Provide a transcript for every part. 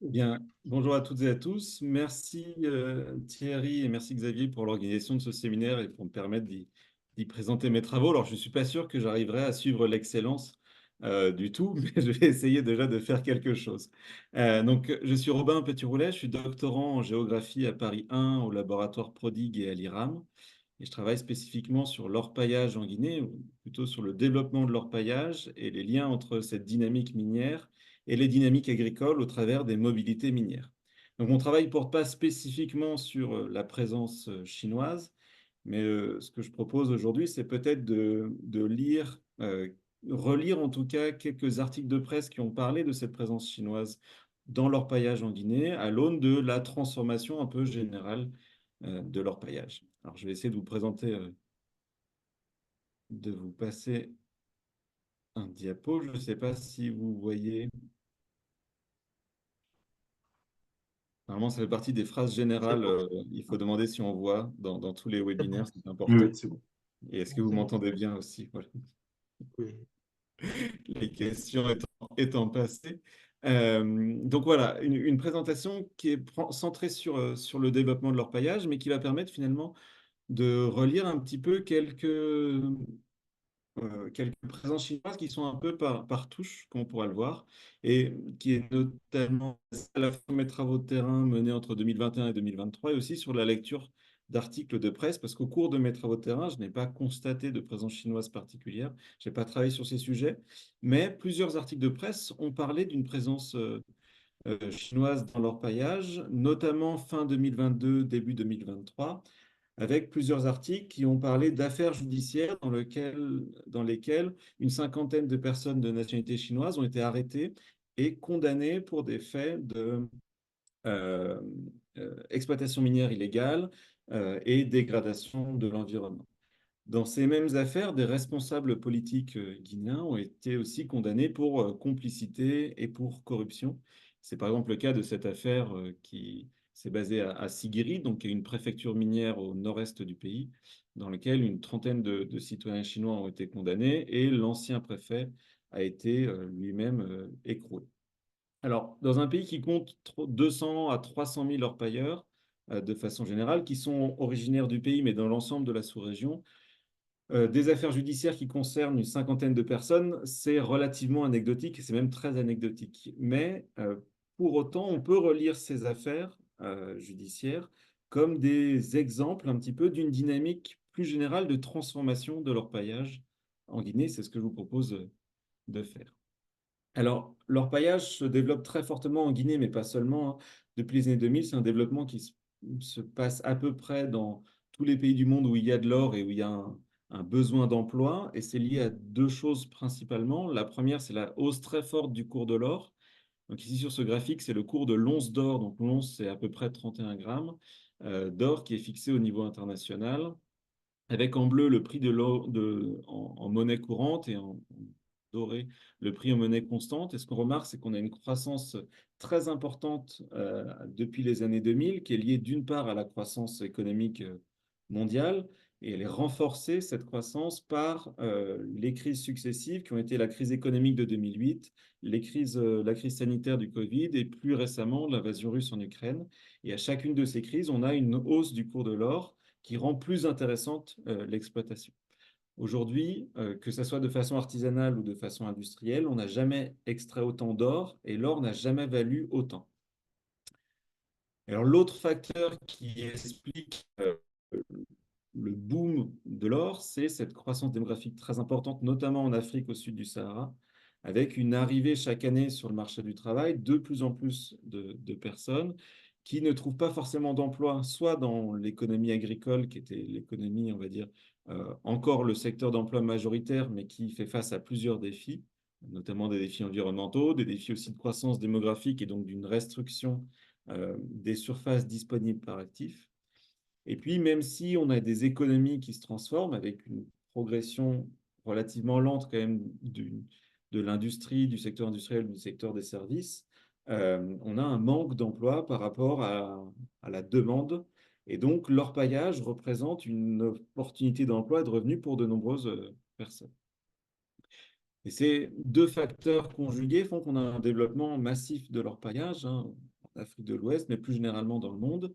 Bien, bonjour à toutes et à tous. Merci Thierry et merci Xavier pour l'organisation de ce séminaire et pour me permettre d'y présenter mes travaux. Alors, je ne suis pas sûr que j'arriverai à suivre l'excellence du tout, mais je vais essayer déjà de faire quelque chose. Donc, je suis Robin Petit-Roulet, je suis doctorant en géographie à Paris 1 au laboratoire Prodigue et à l'IRAM. Et je travaille spécifiquement sur l'orpaillage en Guinée, ou plutôt sur le développement de l'orpaillage et les liens entre cette dynamique minière et les dynamiques agricoles au travers des mobilités minières. Donc mon travail ne porte pas spécifiquement sur la présence chinoise, mais ce que je propose aujourd'hui, c'est peut-être de lire, relire en tout cas quelques articles de presse qui ont parlé de cette présence chinoise dans l'orpaillage en Guinée, à l'aune de la transformation un peu générale de l'orpaillage. Alors je vais essayer de vous présenter, de vous passer un diapo. Je ne sais pas si vous voyez. Normalement, ça fait partie des phrases C'est générales. bon. Il faut demander si on voit dans tous les C'est bon. webinaires, c'est Oui, important. oui, c'est bon. Et est-ce que vous C'est bon. m'entendez bien aussi? Voilà. Oui. Les questions étant passées. Donc voilà, une présentation qui est centrée sur le développement de l'orpaillage, mais qui va permettre finalement de relire un petit peu quelques présences chinoises qui sont un peu par touche, comme on pourra le voir, et qui est notamment à la fois mes travaux de terrain menés entre 2021 et 2023, et aussi sur la lecture d'articles de presse, parce qu'au cours de mes travaux de terrain, je n'ai pas constaté de présence chinoise particulière, je n'ai pas travaillé sur ces sujets, mais plusieurs articles de presse ont parlé d'une présence chinoise dans l'orpaillage, notamment fin 2022, début 2023, avec plusieurs articles qui ont parlé d'affaires judiciaires dans lesquelles une cinquantaine de personnes de nationalité chinoise ont été arrêtées et condamnées pour des faits de euh, exploitation minière illégale et dégradation de l'environnement. Dans ces mêmes affaires, des responsables politiques guinéens ont été aussi condamnés pour complicité et pour corruption. C'est par exemple le cas de cette affaire qui s'est basée à Siguiri, donc qui est une préfecture minière au nord-est du pays, dans laquelle une trentaine de citoyens chinois ont été condamnés et l'ancien préfet a été lui-même écroué. Alors, dans un pays qui compte 200 à 300 000 orpailleurs, de façon générale, qui sont originaires du pays, mais dans l'ensemble de la sous-région, des affaires judiciaires qui concernent une cinquantaine de personnes, c'est relativement anecdotique, et c'est même très anecdotique. Mais pour autant, on peut relire ces affaires judiciaires comme des exemples un petit peu d'une dynamique plus générale de transformation de l'orpaillage en Guinée. C'est ce que je vous propose de faire. Alors, l'orpaillage se développe très fortement en Guinée, mais pas seulement, hein. Depuis les années 2000, c'est un développement qui se passe à peu près dans tous les pays du monde où il y a de l'or et où il y a un besoin d'emploi. Et c'est lié à deux choses principalement. La première, c'est la hausse très forte du cours de l'or. Donc ici, sur ce graphique, c'est le cours de l'once d'or. Donc l'once, c'est à peu près 31 grammes d'or qui est fixé au niveau international, avec en bleu le prix de l'or en monnaie courante et en doré le prix en monnaie constante. Et ce qu'on remarque, c'est qu'on a une croissance très importante depuis les années 2000, qui est liée d'une part à la croissance économique mondiale, et elle est renforcée, cette croissance, par les crises successives qui ont été la crise économique de 2008, la crise sanitaire du Covid et plus récemment l'invasion russe en Ukraine. Et à chacune de ces crises, on a une hausse du cours de l'or qui rend plus intéressante l'exploitation. Aujourd'hui, que ce soit de façon artisanale ou de façon industrielle, on n'a jamais extrait autant d'or et l'or n'a jamais valu autant. Alors l'autre facteur qui explique le boom de l'or, c'est cette croissance démographique très importante, notamment en Afrique au sud du Sahara, avec une arrivée chaque année sur le marché du travail de plus en plus de personnes qui ne trouvent pas forcément d'emploi, soit dans l'économie agricole, qui était l'économie, on va dire, encore le secteur d'emploi majoritaire, mais qui fait face à plusieurs défis, notamment des défis environnementaux, des défis aussi de croissance démographique et donc d'une restriction des surfaces disponibles par actif. Et puis, même si on a des économies qui se transforment avec une progression relativement lente quand même de l'industrie, du secteur industriel, du secteur des services, on a un manque d'emploi par rapport à la demande. Et donc, l'orpaillage représente une opportunité d'emploi et de revenus pour de nombreuses personnes. Et ces deux facteurs conjugués font qu'on a un développement massif de l'orpaillage, hein. Afrique de l'Ouest, mais plus généralement dans le monde.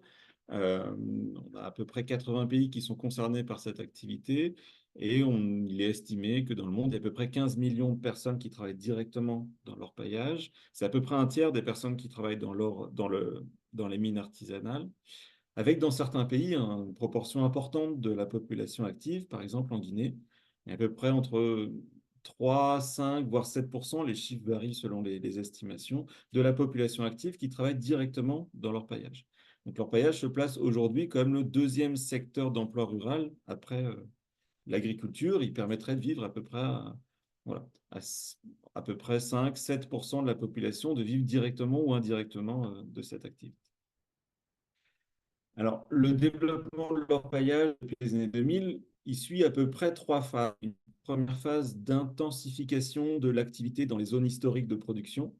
On a à peu près 80 pays qui sont concernés par cette activité et il est estimé que dans le monde, il y a à peu près 15 millions de personnes qui travaillent directement dans l'orpaillage. C'est à peu près un tiers des personnes qui travaillent dans les mines artisanales, avec dans certains pays une proportion importante de la population active, par exemple en Guinée, il y a à peu près entre 3, 5, voire 7%, les chiffres varient selon les estimations, de la population active qui travaille directement dans l'orpaillage. Donc l'orpaillage se place aujourd'hui comme le deuxième secteur d'emploi rural après l'agriculture. Il permettrait de vivre à peu près voilà, à peu près 5, 7% de la population de vivre directement ou indirectement de cette activité. Alors, le développement de l'orpaillage depuis les années 2000, il suit à peu près trois phases. Une première phase d'intensification de l'activité dans les zones historiques de production,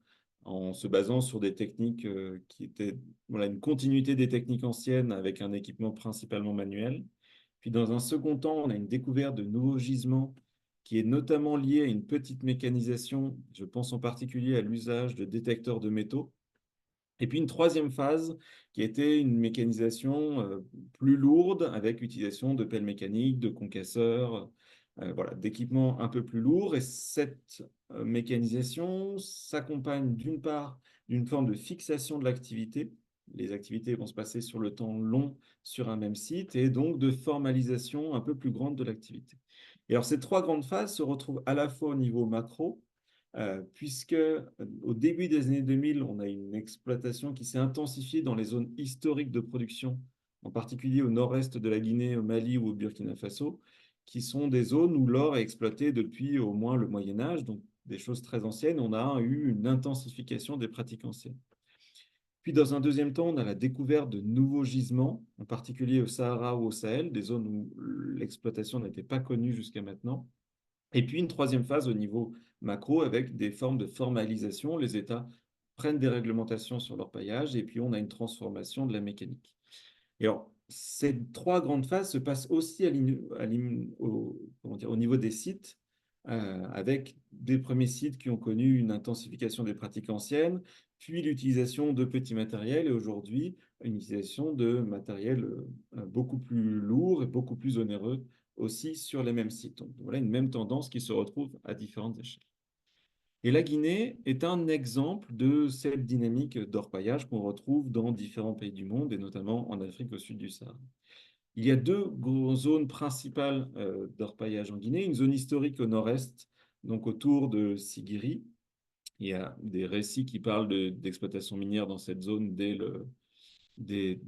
en se basant sur des techniques qui étaient voilà, une continuité des techniques anciennes avec un équipement principalement manuel. Puis, dans un second temps, on a une découverte de nouveaux gisements qui est notamment liée à une petite mécanisation. Je pense en particulier à l'usage de détecteurs de métaux. Et puis une troisième phase qui était une mécanisation plus lourde avec l'utilisation de pelles mécaniques, de concasseurs, voilà, d'équipements un peu plus lourds. Et cette mécanisation s'accompagne d'une part d'une forme de fixation de l'activité. Les activités vont se passer sur le temps long sur un même site et donc de formalisation un peu plus grande de l'activité. Et alors ces trois grandes phases se retrouvent à la fois au niveau macro, puisque au début des années 2000, on a une exploitation qui s'est intensifiée dans les zones historiques de production, en particulier au nord-est de la Guinée, au Mali ou au Burkina Faso, qui sont des zones où l'or est exploité depuis au moins le Moyen Âge, donc des choses très anciennes. On a eu une intensification des pratiques anciennes. Puis, dans un deuxième temps, on a la découverte de nouveaux gisements, en particulier au Sahara ou au Sahel, des zones où l'exploitation n'était pas connue jusqu'à maintenant. Et puis une troisième phase au niveau macro avec des formes de formalisation. Les États prennent des réglementations sur leur paillage et puis on a une transformation de la mécanique. Et alors, ces trois grandes phases se passent aussi au niveau des sites, avec des premiers sites qui ont connu une intensification des pratiques anciennes, puis l'utilisation de petits matériels et aujourd'hui une utilisation de matériel beaucoup plus lourd et beaucoup plus onéreux aussi sur les mêmes sites. Donc voilà une même tendance qui se retrouve à différentes échelles. Et la Guinée est un exemple de cette dynamique d'orpaillage qu'on retrouve dans différents pays du monde, et notamment en Afrique au sud du Sahara. Il y a deux zones principales d'orpaillage en Guinée. Une zone historique au nord-est, donc autour de Sigiri. Il y a des récits qui parlent d'exploitation minière dans cette zone dès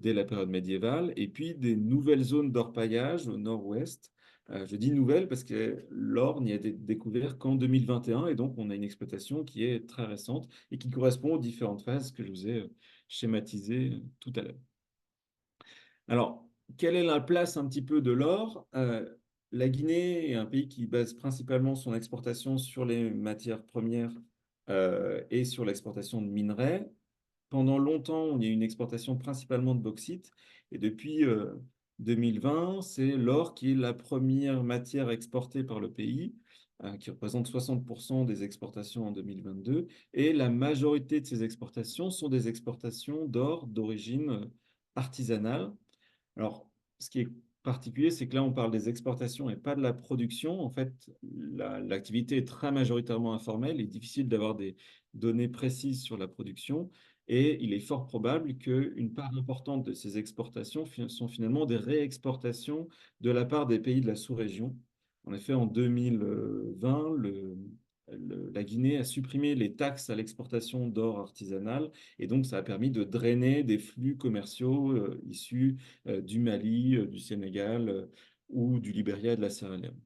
la période médiévale, et puis des nouvelles zones d'orpaillage au nord-ouest. Je dis nouvelles parce que l'or n'y a été découvert qu'en 2021, et donc on a une exploitation qui est très récente et qui correspond aux différentes phases que je vous ai schématisées tout à l'heure. Alors, quelle est la place un petit peu de l'or? La Guinée est un pays qui base principalement son exportation sur les matières premières et sur l'exportation de minerais. Pendant longtemps, il y a eu une exportation principalement de bauxite. Et depuis 2020, c'est l'or qui est la première matière exportée par le pays, qui représente 60% des exportations en 2022. Et la majorité de ces exportations sont des exportations d'or d'origine artisanale. Alors, ce qui est particulier, c'est que là, on parle des exportations et pas de la production. En fait, l'activité est très majoritairement informelle. Il est difficile d'avoir des données précises sur la production. Et il est fort probable qu'une part importante de ces exportations sont finalement des réexportations de la part des pays de la sous-région. En effet, en 2020, la Guinée a supprimé les taxes à l'exportation d'or artisanal et donc ça a permis de drainer des flux commerciaux issus du Mali, du Sénégal ou du Libéria et de la Sierra Leone.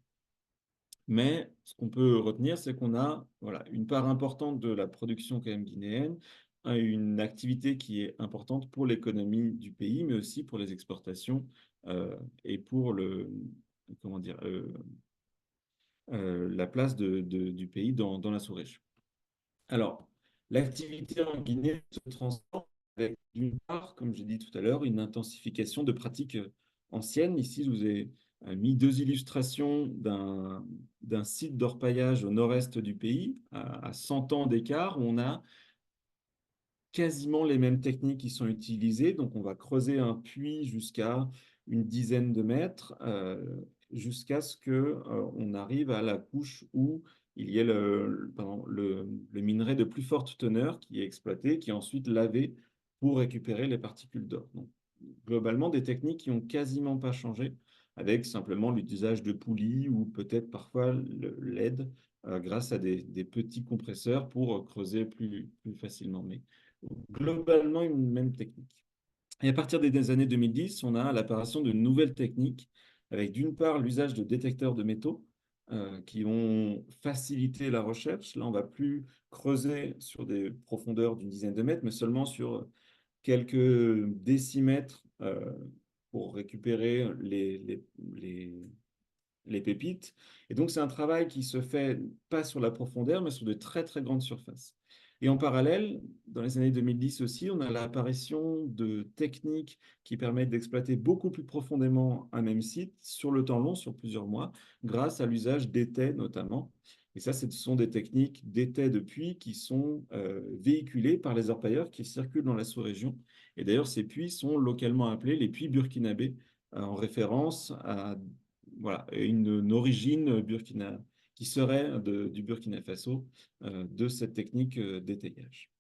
Mais ce qu'on peut retenir, c'est qu'on a voilà, une part importante de la production quand même guinéenne, une activité qui est importante pour l'économie du pays, mais aussi pour les exportations et pour comment dire, la place du pays dans la sous-région. Alors, l'activité en Guinée se transforme avec, d'une part, comme j'ai dit tout à l'heure, une intensification de pratiques anciennes. Ici, je vous ai mis deux illustrations d'un site d'orpaillage au nord-est du pays, à 100 ans d'écart, où on a quasiment les mêmes techniques qui sont utilisées. Donc, on va creuser un puits jusqu'à une dizaine de mètres, jusqu'à ce que, on arrive à la couche où il y ait le minerai de plus forte teneur qui est exploité, qui est ensuite lavé pour récupérer les particules d'or. Donc, globalement, des techniques qui ont quasiment pas changé, avec simplement l'usage de poulies ou peut-être parfois l'aide grâce à des petits compresseurs pour creuser plus facilement. Mais globalement, une même technique. Et à partir des années 2010, on a l'apparition de nouvelles techniques, avec d'une part l'usage de détecteurs de métaux qui ont facilité la recherche. Là, on ne va plus creuser sur des profondeurs d'une dizaine de mètres, mais seulement sur quelques décimètres pour récupérer les pépites. Et donc, c'est un travail qui se fait pas sur la profondeur, mais sur de très, très grandes surfaces. Et en parallèle, dans les années 2010 aussi, on a l'apparition de techniques qui permettent d'exploiter beaucoup plus profondément un même site sur le temps long, sur plusieurs mois, grâce à l'usage d'étais notamment. Et ça, ce sont des techniques d'étais de puits qui sont véhiculées par les orpailleurs qui circulent dans la sous-région. Et d'ailleurs, ces puits sont localement appelés les puits burkinabés, en référence à voilà, une origine qui serait du Burkina Faso de cette technique d'étayage.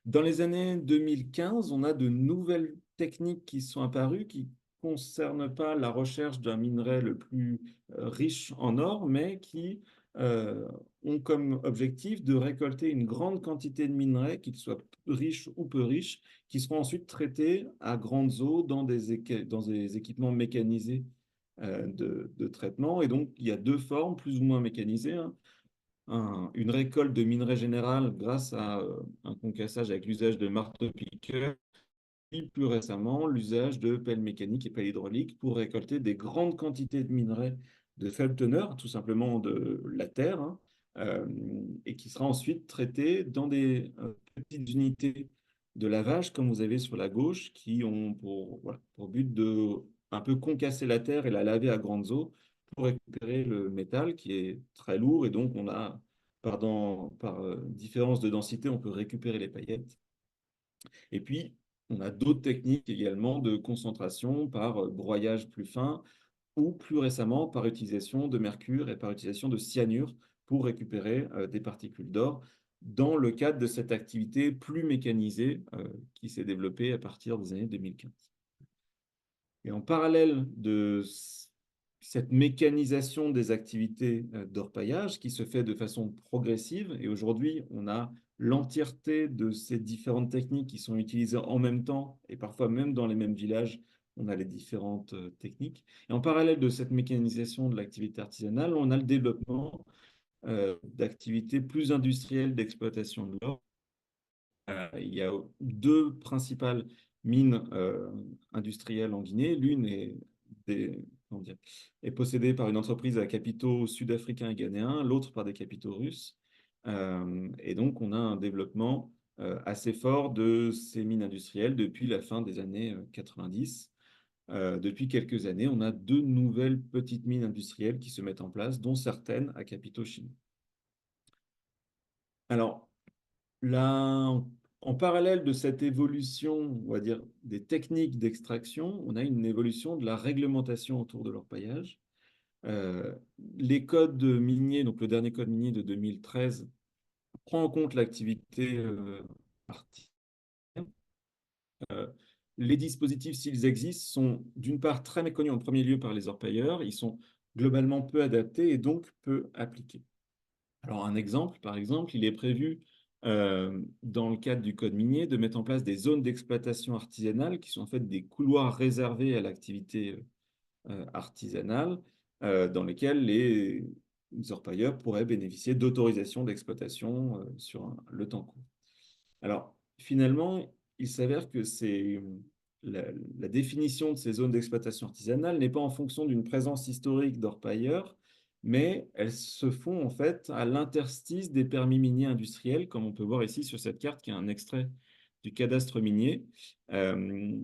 Dans les années 2015, on a de nouvelles techniques qui sont apparues qui ne concernent pas la recherche d'un minerai le plus riche en or, mais qui ont comme objectif de récolter une grande quantité de minerais, qu'ils soient riches ou peu riches, qui seront ensuite traités à grandes eaux dans des équipements mécanisés de traitement. Et donc, il y a deux formes plus ou moins mécanisées, hein. Une récolte de minerais général grâce à un concassage avec l'usage de marteau-piqueur, puis plus récemment l'usage de pelles mécaniques et pelles hydrauliques pour récolter des grandes quantités de minerais de faible teneur, tout simplement de la terre, hein, euh, et qui sera ensuite traité dans des petites unités de lavage, comme vous avez sur la gauche, qui ont voilà, pour but de un peu concasser la terre et la laver à grandes eaux pour récupérer le métal qui est très lourd, et donc on a, par différence de densité, on peut récupérer les paillettes. Et puis, on a d'autres techniques également de concentration par broyage plus fin ou plus récemment par utilisation de mercure et par utilisation de cyanure pour récupérer des particules d'or dans le cadre de cette activité plus mécanisée qui s'est développée à partir des années 2015. Et en parallèle de cette mécanisation des activités d'orpaillage qui se fait de façon progressive, et aujourd'hui, on a l'entièreté de ces différentes techniques qui sont utilisées en même temps, et parfois même dans les mêmes villages, on a les différentes techniques. Et en parallèle de cette mécanisation de l'activité artisanale, on a le développement d'activités plus industrielles d'exploitation de l'or. Il y a deux principales mines industrielles en Guinée. L'une comment dire, est possédée par une entreprise à capitaux sud-africains et ghanéens, l'autre par des capitaux russes. Et donc, on a un développement assez fort de ces mines industrielles depuis la fin des années 90. Depuis quelques années, on a deux nouvelles petites mines industrielles qui se mettent en place, dont certaines à capitaux chinois. Alors, là, en parallèle de cette évolution, on va dire, des techniques d'extraction, on a une évolution de la réglementation autour de l'orpaillage. Euh, les codes miniers, donc le dernier code minier de 2013, prend en compte l'activité artisanale. Euh, les dispositifs, s'ils existent, sont d'une part très méconnus en premier lieu par les orpailleurs, ils sont globalement peu adaptés et donc peu appliqués. Alors, un exemple, par exemple, il est prévu dans le cadre du code minier de mettre en place des zones d'exploitation artisanale qui sont en fait des couloirs réservés à l'activité artisanale dans lesquels les orpailleurs pourraient bénéficier d'autorisations d'exploitation sur le temps court. Alors, finalement, il s'avère que la, la définition de ces zones d'exploitation artisanale n'est pas en fonction d'une présence historique d'orpailleurs, mais elles se font en fait à l'interstice des permis miniers industriels, comme on peut voir ici sur cette carte qui est un extrait du cadastre minier, euh,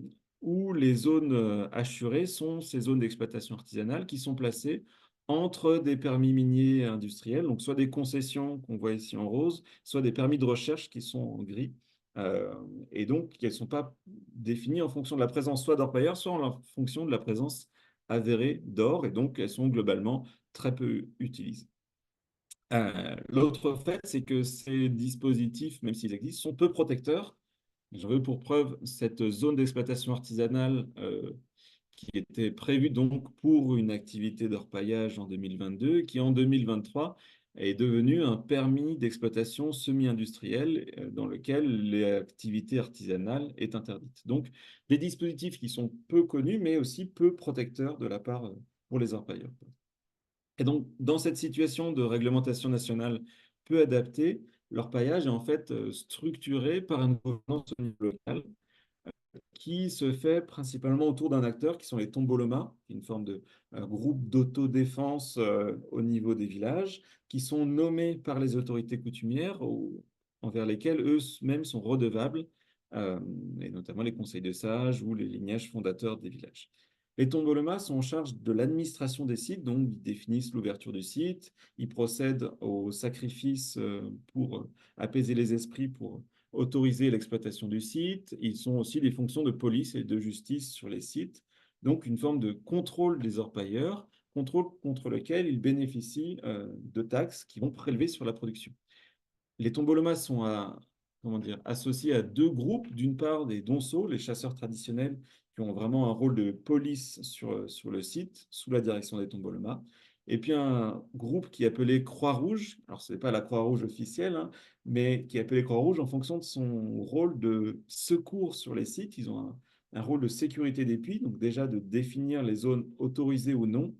où les zones assurées sont ces zones d'exploitation artisanale qui sont placées entre des permis miniers industriels, donc soit des concessions qu'on voit ici en rose, soit des permis de recherche qui sont en gris. Euh, et donc, elles ne sont pas définies en fonction de la présence soit d'orpailleurs, soit en fonction de la présence avérée d'or, et donc elles sont globalement très peu utilisées. L'autre fait, c'est que ces dispositifs, même s'ils existent, sont peu protecteurs. J'en veux pour preuve cette zone d'exploitation artisanale qui était prévue donc pour une activité d'orpaillage en 2022, qui en 2023 est devenue un permis d'exploitation semi-industrielle dans lequel l'activité artisanale est interdite. Donc des dispositifs qui sont peu connus, mais aussi peu protecteurs de la part pour les orpailleurs. Et donc, dans cette situation de réglementation nationale peu adaptée, l'orpaillage est en fait structuré par une gouvernance au niveau local qui se fait principalement autour d'un acteur qui sont les tombolomas, une forme de groupe d'autodéfense au niveau des villages, qui sont nommés par les autorités coutumières envers lesquelles eux-mêmes sont redevables, euh, et notamment les conseils de sages ou les lignages fondateurs des villages. Les tombolomas sont en charge de l'administration des sites, donc ils définissent l'ouverture du site, ils procèdent aux sacrifices pour apaiser les esprits, pour autoriser l'exploitation du site. Ils ont aussi des fonctions de police et de justice sur les sites, donc une forme de contrôle des orpailleurs, contrôle contre lequel ils bénéficient de taxes qui vont prélever sur la production. Les tombolomas sont comment dire, associés à deux groupes. D'une part, des donceaux, les chasseurs traditionnels, qui ont vraiment un rôle de police sur le site, sous la direction des tombolomas. Et puis un groupe qui est appelé Croix-Rouge. Alors, ce n'est pas la Croix-Rouge officielle, hein, mais qui est appelé Croix-Rouge en fonction de son rôle de secours sur les sites. Ils ont un rôle de sécurité des puits, donc déjà de définir les zones autorisées ou non,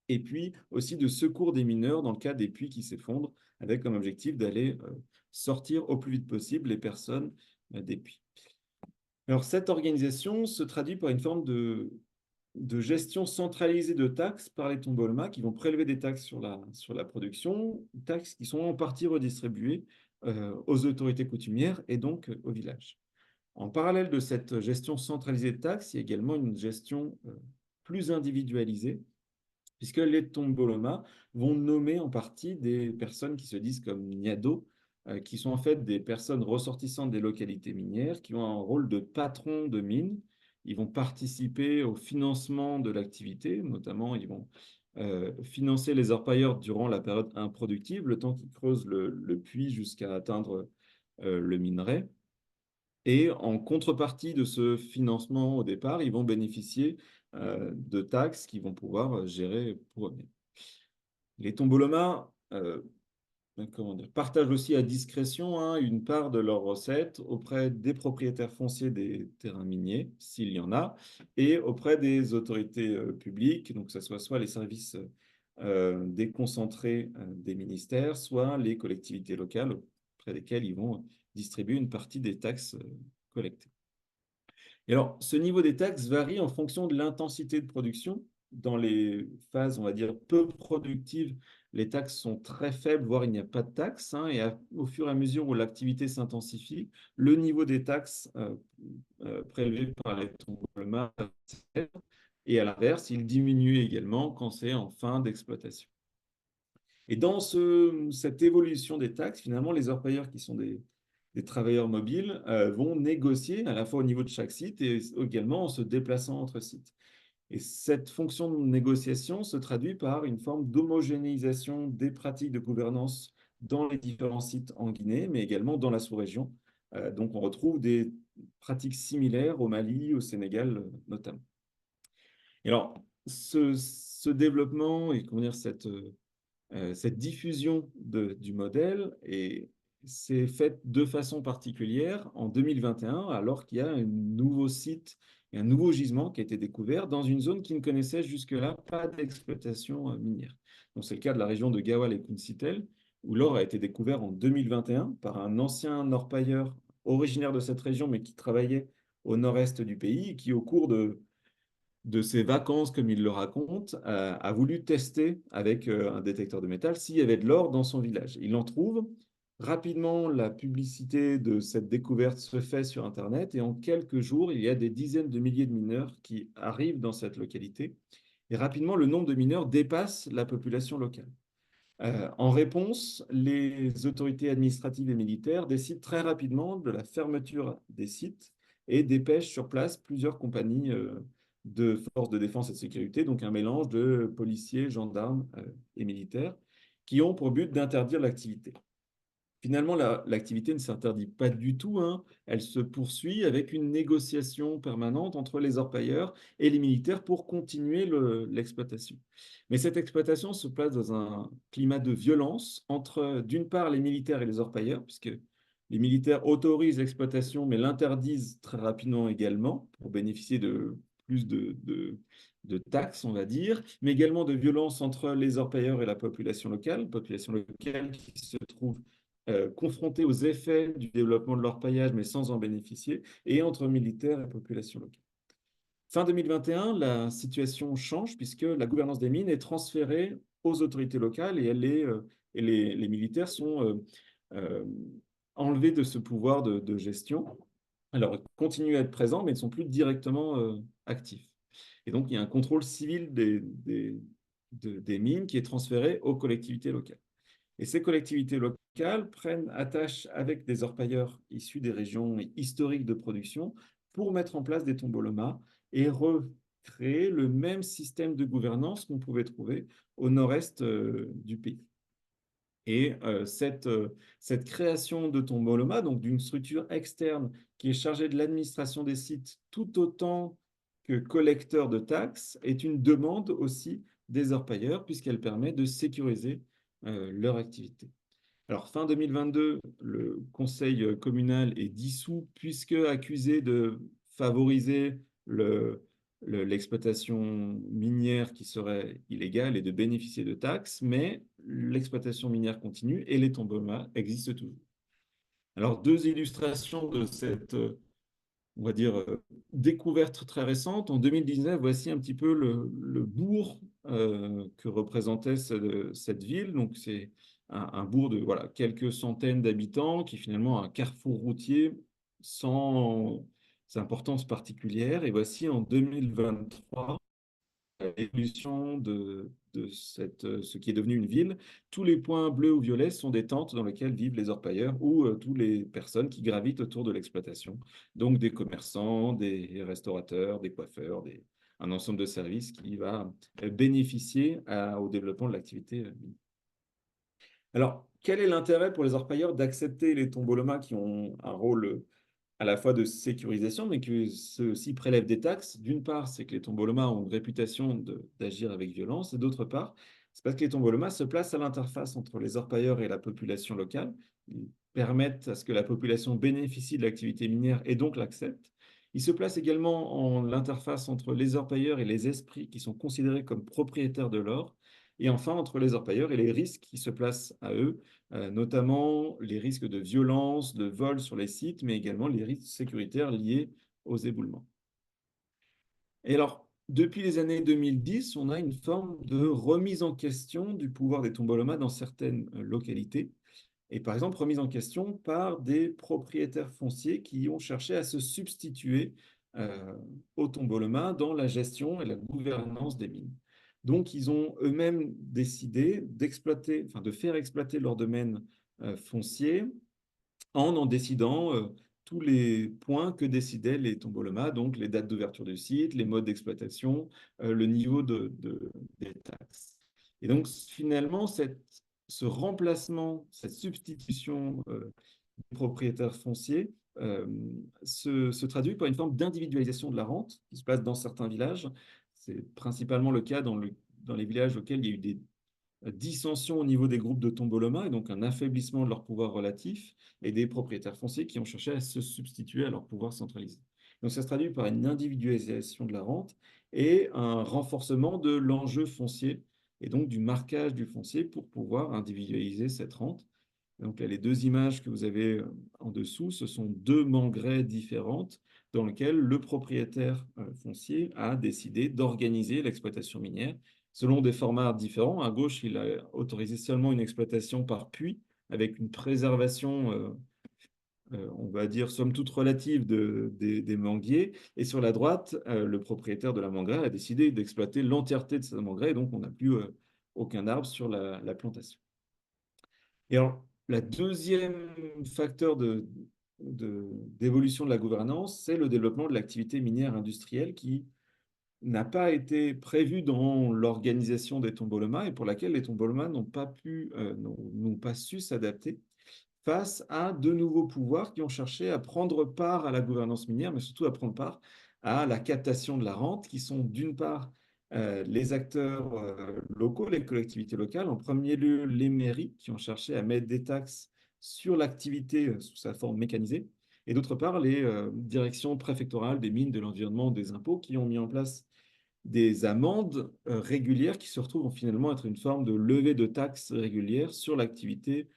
et puis aussi de secours des mineurs dans le cas des puits qui s'effondrent, avec comme objectif d'aller sortir au plus vite possible les personnes des puits. Alors cette organisation se traduit par une forme de gestion centralisée de taxes par les tombolmas qui vont prélever des taxes sur la production, taxes qui sont en partie redistribuées aux autorités coutumières et donc au village. En parallèle de cette gestion centralisée de taxes, il y a également une gestion plus individualisée puisque les tombolomas vont nommer en partie des personnes qui se disent comme niados, qui sont en fait des personnes ressortissantes des localités minières, qui ont un rôle de patron de mine. Ils vont participer au financement de l'activité, notamment ils vont financer les orpailleurs durant la période improductive, le temps qu'ils creusent le puits jusqu'à atteindre le minerai. Et en contrepartie de ce financement au départ, ils vont bénéficier de taxes qu'ils vont pouvoir gérer pour eux-mêmes. Les tombolomas comment dire, partagent aussi à discrétion hein, une part de leurs recettes auprès des propriétaires fonciers des terrains miniers, s'il y en a, et auprès des autorités publiques, donc que ce soit les services déconcentrés des ministères, soit les collectivités locales auprès desquelles ils vont distribuer une partie des taxes collectées. Et alors, ce niveau des taxes varie en fonction de l'intensité de production. Dans les phases, on va dire, peu productives, les taxes sont très faibles, voire il n'y a pas de taxes. Hein, et au fur et à mesure où l'activité s'intensifie, le niveau des taxes prélevées par les tombements et à l'inverse, il diminue également quand c'est en fin d'exploitation. Et dans cette évolution des taxes, finalement, les orpailleurs qui sont des travailleurs mobiles vont négocier à la fois au niveau de chaque site et également en se déplaçant entre sites. Et cette fonction de négociation se traduit par une forme d'homogénéisation des pratiques de gouvernance dans les différents sites en Guinée, mais également dans la sous-région. Donc on retrouve des pratiques similaires au Mali, au Sénégal notamment. Et alors, ce développement et comment dire, cette diffusion du modèle s'est faite de façon particulière en 2021, alors qu'il y a un nouveau site et un nouveau gisement qui a été découvert dans une zone qui ne connaissait jusque-là pas d'exploitation minière. Donc, c'est le cas de la région de Gawal et Kunsitel, où l'or a été découvert en 2021 par un ancien orpailleur originaire de cette région, mais qui travaillait au nord-est du pays, et qui, au cours de ses vacances, comme il le raconte, a voulu tester avec un détecteur de métal s'il y avait de l'or dans son village. Il en trouve. Rapidement, la publicité de cette découverte se fait sur Internet et en quelques jours, il y a des dizaines de milliers de mineurs qui arrivent dans cette localité. Et rapidement, le nombre de mineurs dépasse la population locale. En réponse, les autorités administratives et militaires décident très rapidement de la fermeture des sites et dépêchent sur place plusieurs compagnies de forces de défense et de sécurité, donc un mélange de policiers, gendarmes et militaires, qui ont pour but d'interdire l'activité. Finalement, l'activité ne s'interdit pas du tout, hein. Elle se poursuit avec une négociation permanente entre les orpailleurs et les militaires pour continuer l'exploitation. Mais cette exploitation se place dans un climat de violence entre, d'une part, les militaires et les orpailleurs, puisque les militaires autorisent l'exploitation, mais l'interdisent très rapidement également pour bénéficier de plus de taxes, on va dire, mais également de violence entre les orpailleurs et la population locale qui se trouve confrontés aux effets du développement de l'orpaillage, mais sans en bénéficier, et entre militaires et population locale. Fin 2021, la situation change puisque la gouvernance des mines est transférée aux autorités locales et les militaires sont euh, enlevés de ce pouvoir de gestion. Alors, ils continuent à être présents, mais ils ne sont plus directement actifs. Et donc, il y a un contrôle civil des mines qui est transféré aux collectivités locales. Et ces collectivités locales prennent attache avec des orpailleurs issus des régions historiques de production pour mettre en place des tombolomas et recréer le même système de gouvernance qu'on pouvait trouver au nord-est du pays. Et cette création de tomboloma, donc d'une structure externe qui est chargée de l'administration des sites tout autant que collecteur de taxes, est une demande aussi des orpailleurs puisqu'elle permet de sécuriser leur activité. Alors, fin 2022, le conseil communal est dissous puisque accusé de favoriser l'exploitation minière qui serait illégale et de bénéficier de taxes, mais l'exploitation minière continue et les tombomas existent toujours. Alors, deux illustrations de cette, on va dire, découverte très récente. En 2019, voici un petit peu le bourg que représentait cette ville. Donc, c'est un bourg de voilà, quelques centaines d'habitants qui finalement a un carrefour routier sans importance particulière. Et voici en 2023 l'évolution ce qui est devenu une ville. Tous les points bleus ou violets sont des tentes dans lesquelles vivent les orpailleurs ou toutes les personnes qui gravitent autour de l'exploitation. Donc des commerçants, des restaurateurs, des coiffeurs, un ensemble de services qui va bénéficier au développement de l'activité minière. Alors, quel est l'intérêt pour les orpailleurs d'accepter les tombolomas qui ont un rôle à la fois de sécurisation, mais que ceux-ci prélèvent des taxes? D'une part, c'est que les tombolomas ont une réputation d'agir avec violence, et d'autre part, c'est parce que les tombolomas se placent à l'interface entre les orpailleurs et la population locale. Ils permettent à ce que la population bénéficie de l'activité minière et donc l'accepte. Ils se placent également en l'interface entre les orpailleurs et les esprits qui sont considérés comme propriétaires de l'or, et enfin entre les orpailleurs et les risques qui se placent à eux, notamment les risques de violence, de vol sur les sites, mais également les risques sécuritaires liés aux éboulements. Et alors, depuis les années 2010, on a une forme de remise en question du pouvoir des tombolomas dans certaines localités. Et par exemple, remise en question par des propriétaires fonciers qui ont cherché à se substituer euh, aux tombolomas dans la gestion et la gouvernance des mines. Donc, ils ont eux-mêmes décidé d'exploiter, enfin, de faire exploiter leur domaine foncier en décidant tous les points que décidaient les tombolomas, donc les dates d'ouverture du site, les modes d'exploitation, le niveau des taxes. Et donc, finalement, ce remplacement, cette substitution des propriétaires fonciers se traduit par une forme d'individualisation de la rente qui se passe dans certains villages. C'est principalement le cas dans les villages auxquels il y a eu des dissension au niveau des groupes de tomboloma et donc un affaiblissement de leur pouvoir relatif et des propriétaires fonciers qui ont cherché à se substituer à leur pouvoir centralisé. Donc ça se traduit par une individualisation de la rente et un renforcement de l'enjeu foncier et donc du marquage du foncier pour pouvoir individualiser cette rente. Donc là, les deux images que vous avez en dessous, ce sont deux mangraies différentes dans lesquelles le propriétaire foncier a décidé d'organiser l'exploitation minière selon des formats différents. À gauche, il a autorisé seulement une exploitation par puits avec une préservation, on va dire, somme toute relative des manguiers. Et sur la droite, le propriétaire de la mangrée a décidé d'exploiter l'entièreté de sa mangrée, et donc on n'a plus aucun arbre sur la plantation. Et alors, la deuxième facteur d'évolution de la gouvernance, c'est le développement de l'activité minière industrielle qui n'a pas été prévu dans l'organisation des Tomboloma et pour laquelle les Tomboloma n'ont pas su s'adapter face à de nouveaux pouvoirs qui ont cherché à prendre part à la gouvernance minière, mais surtout à prendre part à la captation de la rente, qui sont d'une part les acteurs locaux, les collectivités locales, en premier lieu les mairies, qui ont cherché à mettre des taxes sur l'activité sous sa forme mécanisée, et d'autre part les directions préfectorales des mines, de l'environnement, des impôts, qui ont mis en place des amendes régulières qui se retrouvent finalement être une forme de levée de taxes régulière sur l'activité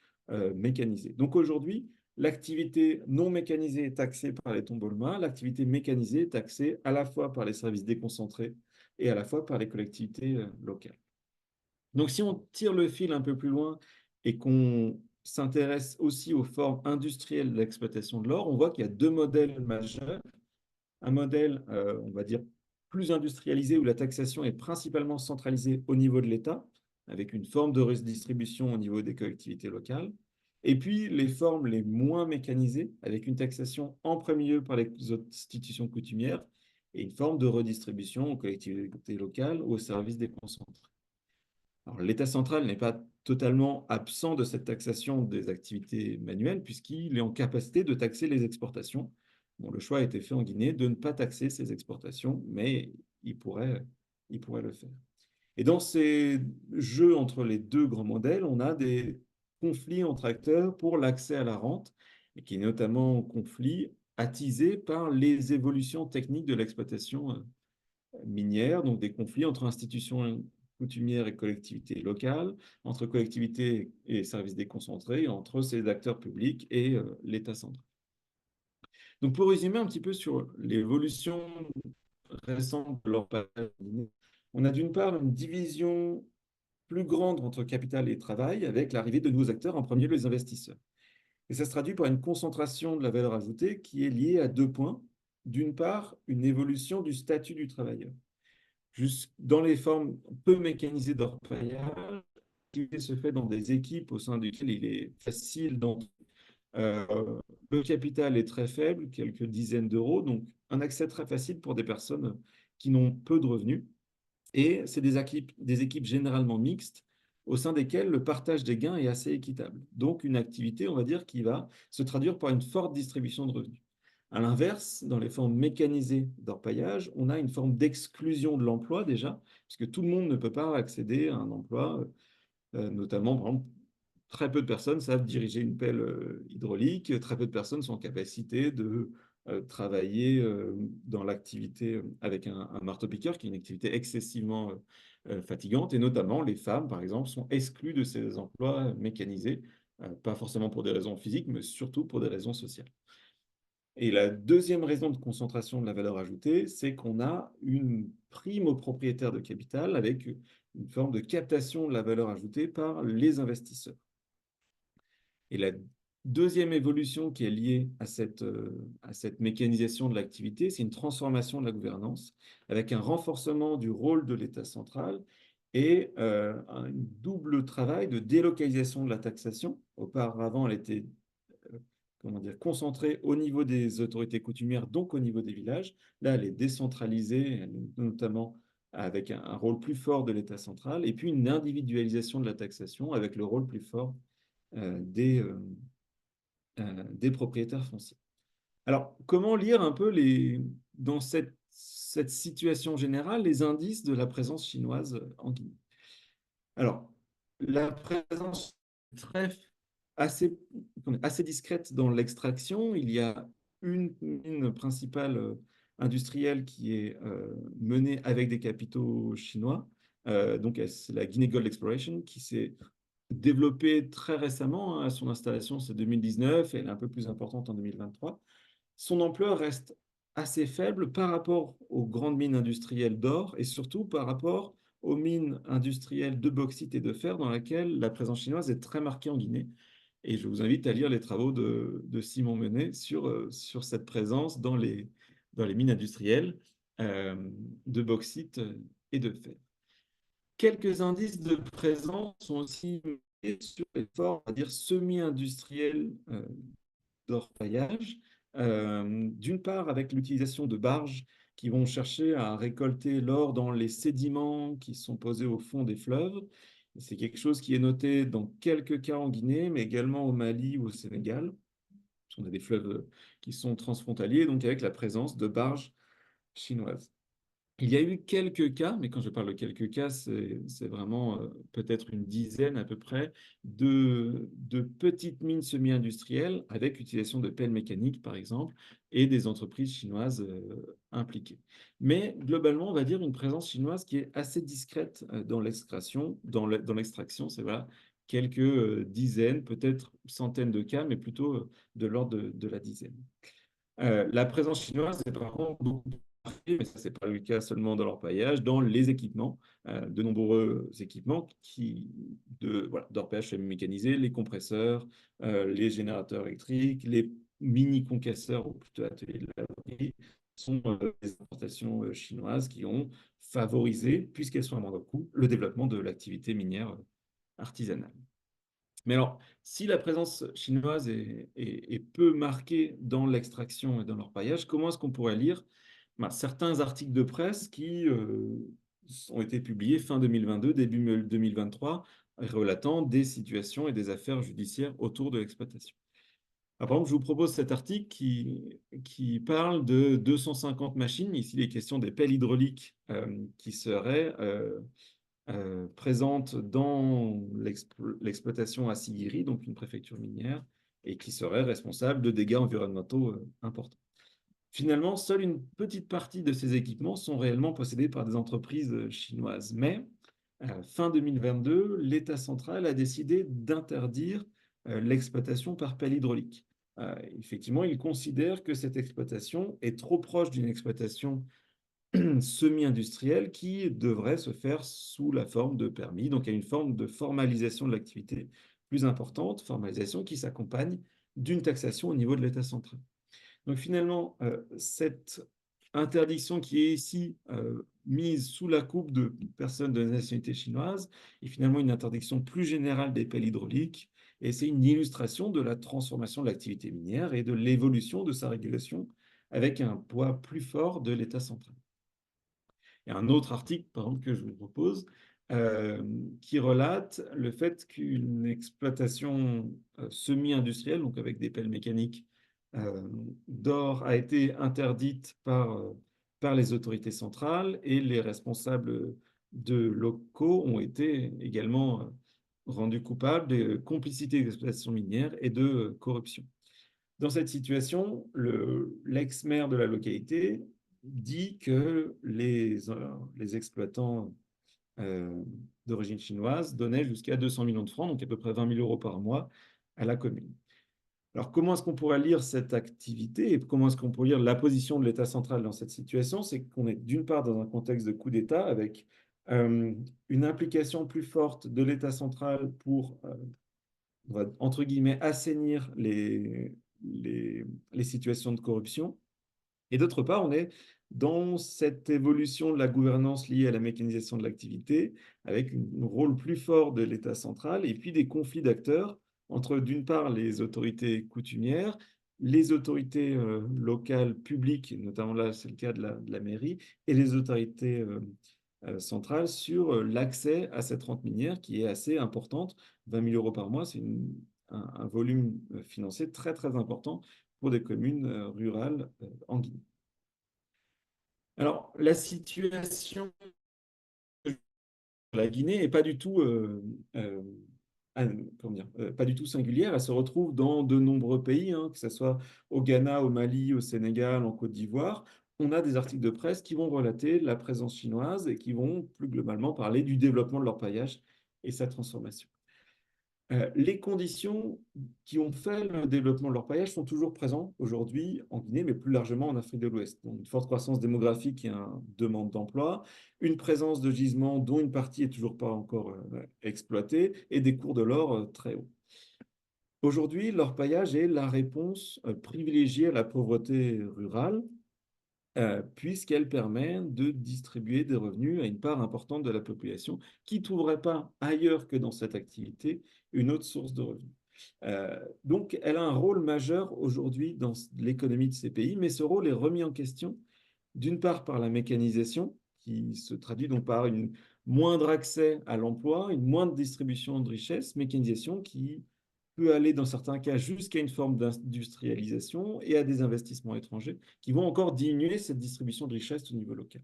mécanisée. Donc aujourd'hui, l'activité non mécanisée est taxée par les tomboles-mains, l'activité mécanisée est taxée à la fois par les services déconcentrés et à la fois par les collectivités locales. Donc si on tire le fil un peu plus loin et qu'on s'intéresse aussi aux formes industrielles de l'exploitation de l'or, on voit qu'il y a deux modèles majeurs. Un modèle, on va dire, plus industrialisé où la taxation est principalement centralisée au niveau de l'État, avec une forme de redistribution au niveau des collectivités locales. Et puis les formes les moins mécanisées, avec une taxation en premier lieu par les institutions coutumières et une forme de redistribution aux collectivités locales, aux services déconcentrés. Alors, l'État central n'est pas totalement absent de cette taxation des activités manuelles, puisqu'il est en capacité de taxer les exportations. Bon, le choix a été fait en Guinée de ne pas taxer ces exportations, mais il pourrait le faire. Et dans ces jeux entre les deux grands modèles, on a des conflits entre acteurs pour l'accès à la rente, et qui est notamment conflit attisé par les évolutions techniques de l'exploitation minière, donc des conflits entre institutions coutumières et collectivités locales, entre collectivités et services déconcentrés, entre ces acteurs publics et l'État central. Donc pour résumer un petit peu sur l'évolution récente de leur passage, on a d'une part une division plus grande entre capital et travail avec l'arrivée de nouveaux acteurs, en premier lieu les investisseurs. Et ça se traduit par une concentration de la valeur ajoutée qui est liée à deux points. D'une part, une évolution du statut du travailleur. Dans les formes peu mécanisées d'orpaillage, l'activité se fait dans des équipes au sein duquel il est facile d'entrer. Le capital est très faible, quelques dizaines d'euros, donc un accès très facile pour des personnes qui n'ont peu de revenus. Et c'est des équipes généralement mixtes au sein desquelles le partage des gains est assez équitable. Donc une activité, on va dire, qui va se traduire par une forte distribution de revenus. À l'inverse, dans les formes mécanisées d'orpaillage, on a une forme d'exclusion de l'emploi déjà, puisque tout le monde ne peut pas accéder à un emploi, notamment, par exemple, très peu de personnes savent diriger une pelle hydraulique, très peu de personnes sont en capacité de travailler dans l'activité avec un marteau-piqueur, qui est une activité excessivement fatigante, et notamment les femmes, par exemple, sont exclues de ces emplois mécanisés, pas forcément pour des raisons physiques, mais surtout pour des raisons sociales. Et la deuxième raison de concentration de la valeur ajoutée, c'est qu'on a une prime aux propriétaires de capital avec une forme de captation de la valeur ajoutée par les investisseurs. Et la deuxième évolution qui est liée à cette mécanisation de l'activité, c'est une transformation de la gouvernance avec un renforcement du rôle de l'État central et un double travail de délocalisation de la taxation. Auparavant, elle était comment dire, concentrée au niveau des autorités coutumières, donc au niveau des villages. Là, elle est décentralisée, notamment avec un rôle plus fort de l'État central, et puis une individualisation de la taxation avec le rôle plus fort des propriétaires fonciers. Alors, comment lire un peu dans cette situation générale les indices de la présence chinoise en Guinée? Alors, la présence est assez, assez discrète dans l'extraction. Il y a une mine principale industrielle qui est menée avec des capitaux chinois. Donc, c'est la Guinea Gold Exploration qui s'est développée très récemment. Hein. Son installation, c'est 2019 et elle est un peu plus importante en 2023. Son ampleur reste assez faible par rapport aux grandes mines industrielles d'or et surtout par rapport aux mines industrielles de bauxite et de fer dans lesquelles la présence chinoise est très marquée en Guinée. Et je vous invite à lire les travaux de Simon Menet sur cette présence dans les mines industrielles de bauxite et de fer. Quelques indices de présence sont aussi sur les formes, on va dire, semi-industrielles d'orpaillage, d'une part avec l'utilisation de barges qui vont chercher à récolter l'or dans les sédiments qui sont posés au fond des fleuves. C'est quelque chose qui est noté dans quelques cas en Guinée, mais également au Mali ou au Sénégal. On a des fleuves qui sont transfrontaliers, donc avec la présence de barges chinoises. Il y a eu quelques cas, mais quand je parle de quelques cas, c'est vraiment peut-être une dizaine à peu près de petites mines semi-industrielles avec utilisation de pelles mécaniques, par exemple, et des entreprises chinoises impliquées. Mais globalement, on va dire une présence chinoise qui est assez discrète dans l'extraction. Dans l'extraction, c'est voilà, quelques dizaines, peut-être centaines de cas, mais plutôt de l'ordre de la dizaine. La présence chinoise est par contre beaucoup plus marquée, mais ça, c'est pas le cas seulement dans l'orpaillage, dans les équipements, de nombreux équipements voilà, d'orpaillage semi-mécanisé, les compresseurs, les générateurs électriques, les mini-concasseurs, ou plutôt ateliers de laverie, sont des importations chinoises qui ont favorisé, puisqu'elles sont à moindre coût, le développement de l'activité minière artisanale. Mais alors, si la présence chinoise est peu marquée dans l'extraction et dans l'orpaillage, comment est-ce qu'on pourrait lire certains articles de presse qui ont été publiés fin 2022, début 2023, relatant des situations et des affaires judiciaires autour de l'exploitation? Par exemple, je vous propose cet article qui parle de 250 machines. Ici, il est question des pelles hydrauliques qui seraient présente dans l'exploitation à Siguiri, donc une préfecture minière, et qui serait responsable de dégâts environnementaux importants. Finalement, seule une petite partie de ces équipements sont réellement possédés par des entreprises chinoises. Mais fin 2022, l'État central a décidé d'interdire l'exploitation par pelle hydraulique. Effectivement, il considère que cette exploitation est trop proche d'une exploitation semi-industrielle qui devrait se faire sous la forme de permis. Donc, il y a une forme de formalisation de l'activité plus importante, formalisation qui s'accompagne d'une taxation au niveau de l'État central. Donc, finalement, cette interdiction qui est ici mise sous la coupe de personnes de nationalité chinoise est finalement une interdiction plus générale des pelles hydrauliques. Et c'est une illustration de la transformation de l'activité minière et de l'évolution de sa régulation avec un poids plus fort de l'État central. Il y a un autre article, par exemple, que je vous propose, qui relate le fait qu'une exploitation semi-industrielle, donc avec des pelles mécaniques d'or, a été interdite par les autorités centrales et les responsables de locaux ont été également rendus coupables de complicité d'exploitation minière et de corruption. Dans cette situation, l'ex-maire de la localité dit que les exploitants euh, d'origine chinoise donnaient jusqu'à 200 millions de francs, donc à peu près 20 000 euros par mois, à la commune. Alors, comment est-ce qu'on pourrait lire cette activité et comment est-ce qu'on pourrait lire la position de l'État central dans cette situation? C'est qu'on est d'une part dans un contexte de coup d'État avec une implication plus forte de l'État central pour, on va, entre guillemets, assainir les situations de corruption. Et d'autre part, on est dans cette évolution de la gouvernance liée à la mécanisation de l'activité, avec un rôle plus fort de l'État central, et puis des conflits d'acteurs entre, d'une part, les autorités coutumières, les autorités locales publiques, notamment là, c'est le cas de la mairie, et les autorités centrales sur l'accès à cette rente minière qui est assez importante. 20 000 euros par mois, c'est un volume financier très, très important pour des communes rurales en Guinée. Alors, la situation de la Guinée n'est pas du tout, comment dire, pas du tout singulière. Elle se retrouve dans de nombreux pays, hein, que ce soit au Ghana, au Mali, au Sénégal, en Côte d'Ivoire. On a des articles de presse qui vont relater la présence chinoise et qui vont plus globalement parler du développement de l'orpaillage et sa transformation. Les conditions qui ont fait le développement de l'orpaillage sont toujours présentes aujourd'hui en Guinée, mais plus largement en Afrique de l'Ouest. Donc, une forte croissance démographique et une demande d'emploi, une présence de gisements dont une partie n'est toujours pas encore exploitée, et des cours de l'or très hauts. Aujourd'hui, l'orpaillage est la réponse privilégiée à la pauvreté rurale, puisqu'elle permet de distribuer des revenus à une part importante de la population qui ne trouverait pas ailleurs que dans cette activité une autre source de revenus. Donc, elle a un rôle majeur aujourd'hui dans l'économie de ces pays, mais ce rôle est remis en question, d'une part par la mécanisation, qui se traduit donc par une moindre accès à l'emploi, une moindre distribution de richesses, mécanisation qui peut aller dans certains cas jusqu'à une forme d'industrialisation et à des investissements étrangers qui vont encore diminuer cette distribution de richesses au niveau local.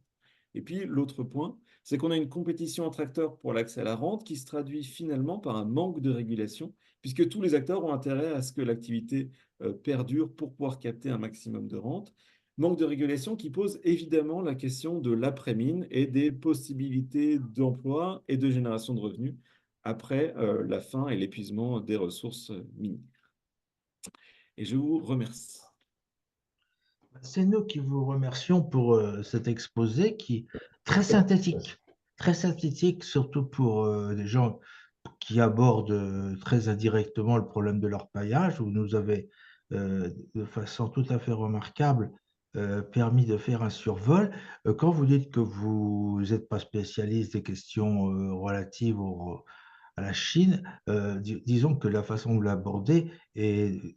Et puis l'autre point, c'est qu'on a une compétition entre acteurs pour l'accès à la rente qui se traduit finalement par un manque de régulation, puisque tous les acteurs ont intérêt à ce que l'activité perdure pour pouvoir capter un maximum de rente. Manque de régulation qui pose évidemment la question de l'après-mine et des possibilités d'emploi et de génération de revenus après la fin et l'épuisement des ressources minières. Et je vous remercie. C'est nous qui vous remercions pour cet exposé qui est très synthétique, surtout pour des gens qui abordent très indirectement le problème de l'orpaillage. Vous nous avez, de façon tout à fait remarquable, permis de faire un survol. Quand vous dites que vous n'êtes pas spécialiste des questions relatives à la Chine, disons que la façon de vous l'abordez est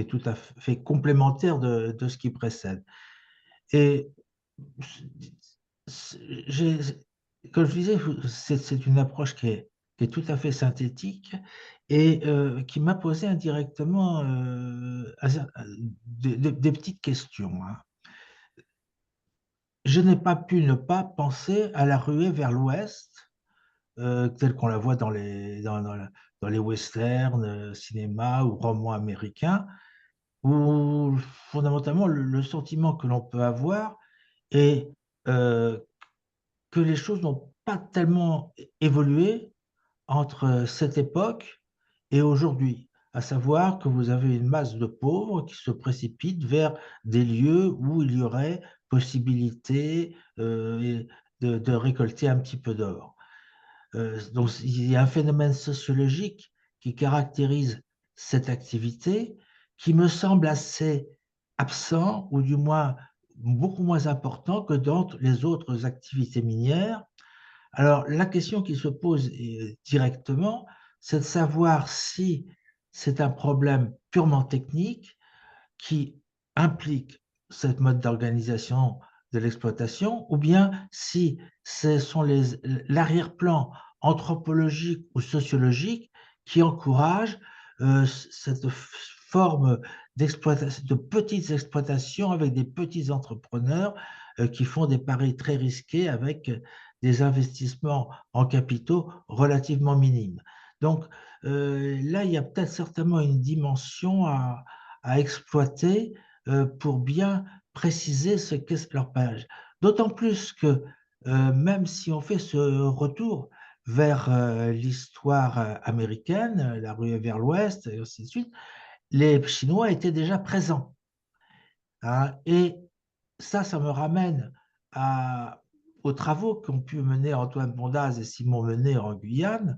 tout à fait complémentaire de ce qui précède. Et j'ai, comme je disais, c'est une approche qui est tout à fait synthétique et qui m'a posé indirectement des petites questions, hein. Je n'ai pas pu ne pas penser à la ruée vers l'ouest, telle qu'on la voit dans les westerns, cinéma ou romans américains, où fondamentalement le sentiment que l'on peut avoir est que les choses n'ont pas tellement évolué entre cette époque et aujourd'hui. À savoir que vous avez une masse de pauvres qui se précipitent vers des lieux où il y aurait possibilité de récolter un petit peu d'or. Donc il y a un phénomène sociologique qui caractérise cette activité qui me semble assez absent, ou du moins beaucoup moins important que dans les autres activités minières. Alors la question qui se pose directement, c'est de savoir si c'est un problème purement technique qui implique cette mode d'organisation de l'exploitation, ou bien si ce sont l'arrière-plan anthropologique ou sociologique qui encourage cette forme d'exploitation, de petites exploitations avec des petits entrepreneurs qui font des paris très risqués avec des investissements en capitaux relativement minimes. Donc là, il y a peut-être certainement une dimension à exploiter pour bien préciser ce qu'est l'orpaillage. D'autant plus que même si on fait ce retour vers l'histoire américaine, la ruée vers l'ouest, et ainsi de suite, les Chinois étaient déjà présents, hein. Et ça me ramène aux travaux qu'ont pu mener Antoine Bondaz et Simon Menet en Guyane,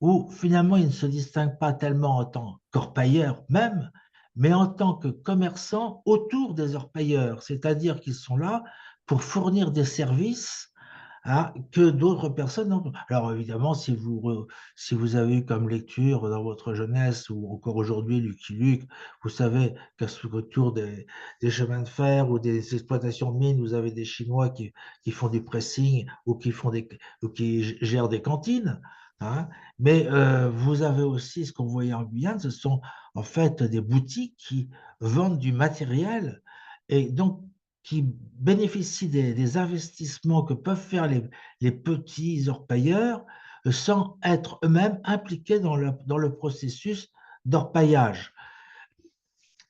où finalement ils ne se distinguent pas tellement en tant qu'orpailleurs même, mais en tant que commerçants autour des orpailleurs, c'est-à-dire qu'ils sont là pour fournir des services que d'autres personnes n'ont. Alors évidemment, si vous avez eu comme lecture dans votre jeunesse ou encore aujourd'hui Lucky Luke, vous savez qu'autour des chemins de fer ou des exploitations de mines, vous avez des Chinois qui font du pressing ou ou qui gèrent des cantines, hein. Mais vous avez aussi ce qu'on voyait en Guyane, ce sont en fait des boutiques qui vendent du matériel et donc qui bénéficient des investissements que peuvent faire les petits orpailleurs sans être eux-mêmes impliqués dans le processus d'orpaillage.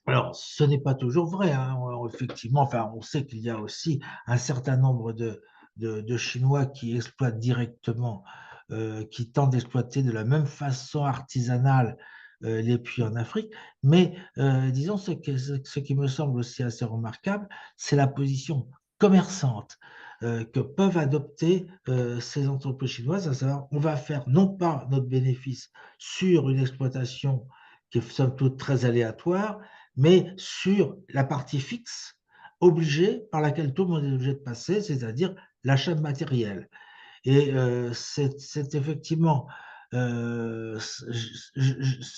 Alors, ce n'est pas toujours vrai, hein. Effectivement, enfin, on sait qu'il y a aussi un certain nombre de Chinois qui exploitent directement, qui tentent d'exploiter de la même façon artisanale les puits en Afrique. Mais disons, ce qui me semble aussi assez remarquable, c'est la position commerçante que peuvent adopter ces entreprises chinoises, à savoir, on va faire non pas notre bénéfice sur une exploitation qui est somme toute très aléatoire, mais sur la partie fixe, obligée, par laquelle tout le monde est obligé de passer, c'est-à-dire l'achat de matériel. Et c'est effectivement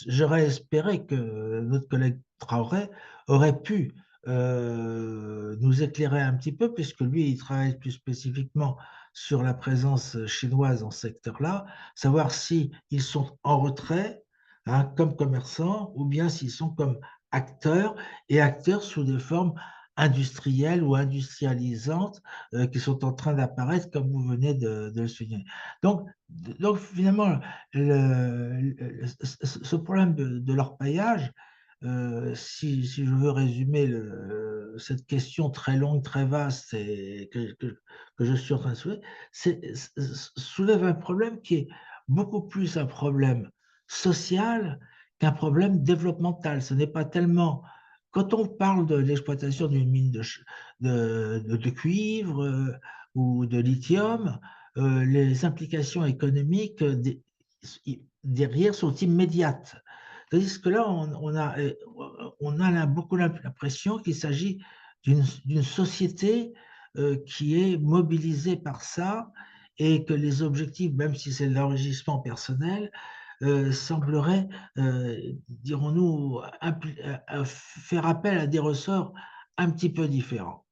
J'aurais espéré que notre collègue Traoré aurait pu nous éclairer un petit peu, puisque lui, il travaille plus spécifiquement sur la présence chinoise dans ce secteur-là, savoir si ils sont en retrait, hein, comme commerçants, ou bien s'ils sont comme acteurs, et acteurs sous des formes industrielles ou industrialisantes, qui sont en train d'apparaître, comme vous venez de le souligner. Donc finalement, ce problème de l'orpaillage, si je veux résumer cette question très longue, très vaste, et que je suis en train de soulever, soulève un problème qui est beaucoup plus un problème social qu'un problème développemental. Ce n'est pas tellement, quand on parle de l'exploitation d'une mine de cuivre, ou de lithium, les implications économiques derrière sont immédiates. Tandis que là, on a beaucoup l'impression qu'il s'agit d'une société qui est mobilisée par ça, et que les objectifs, même si c'est de l'enrichissement personnel, sembleraient, dirons-nous, faire appel à des ressorts un petit peu différents.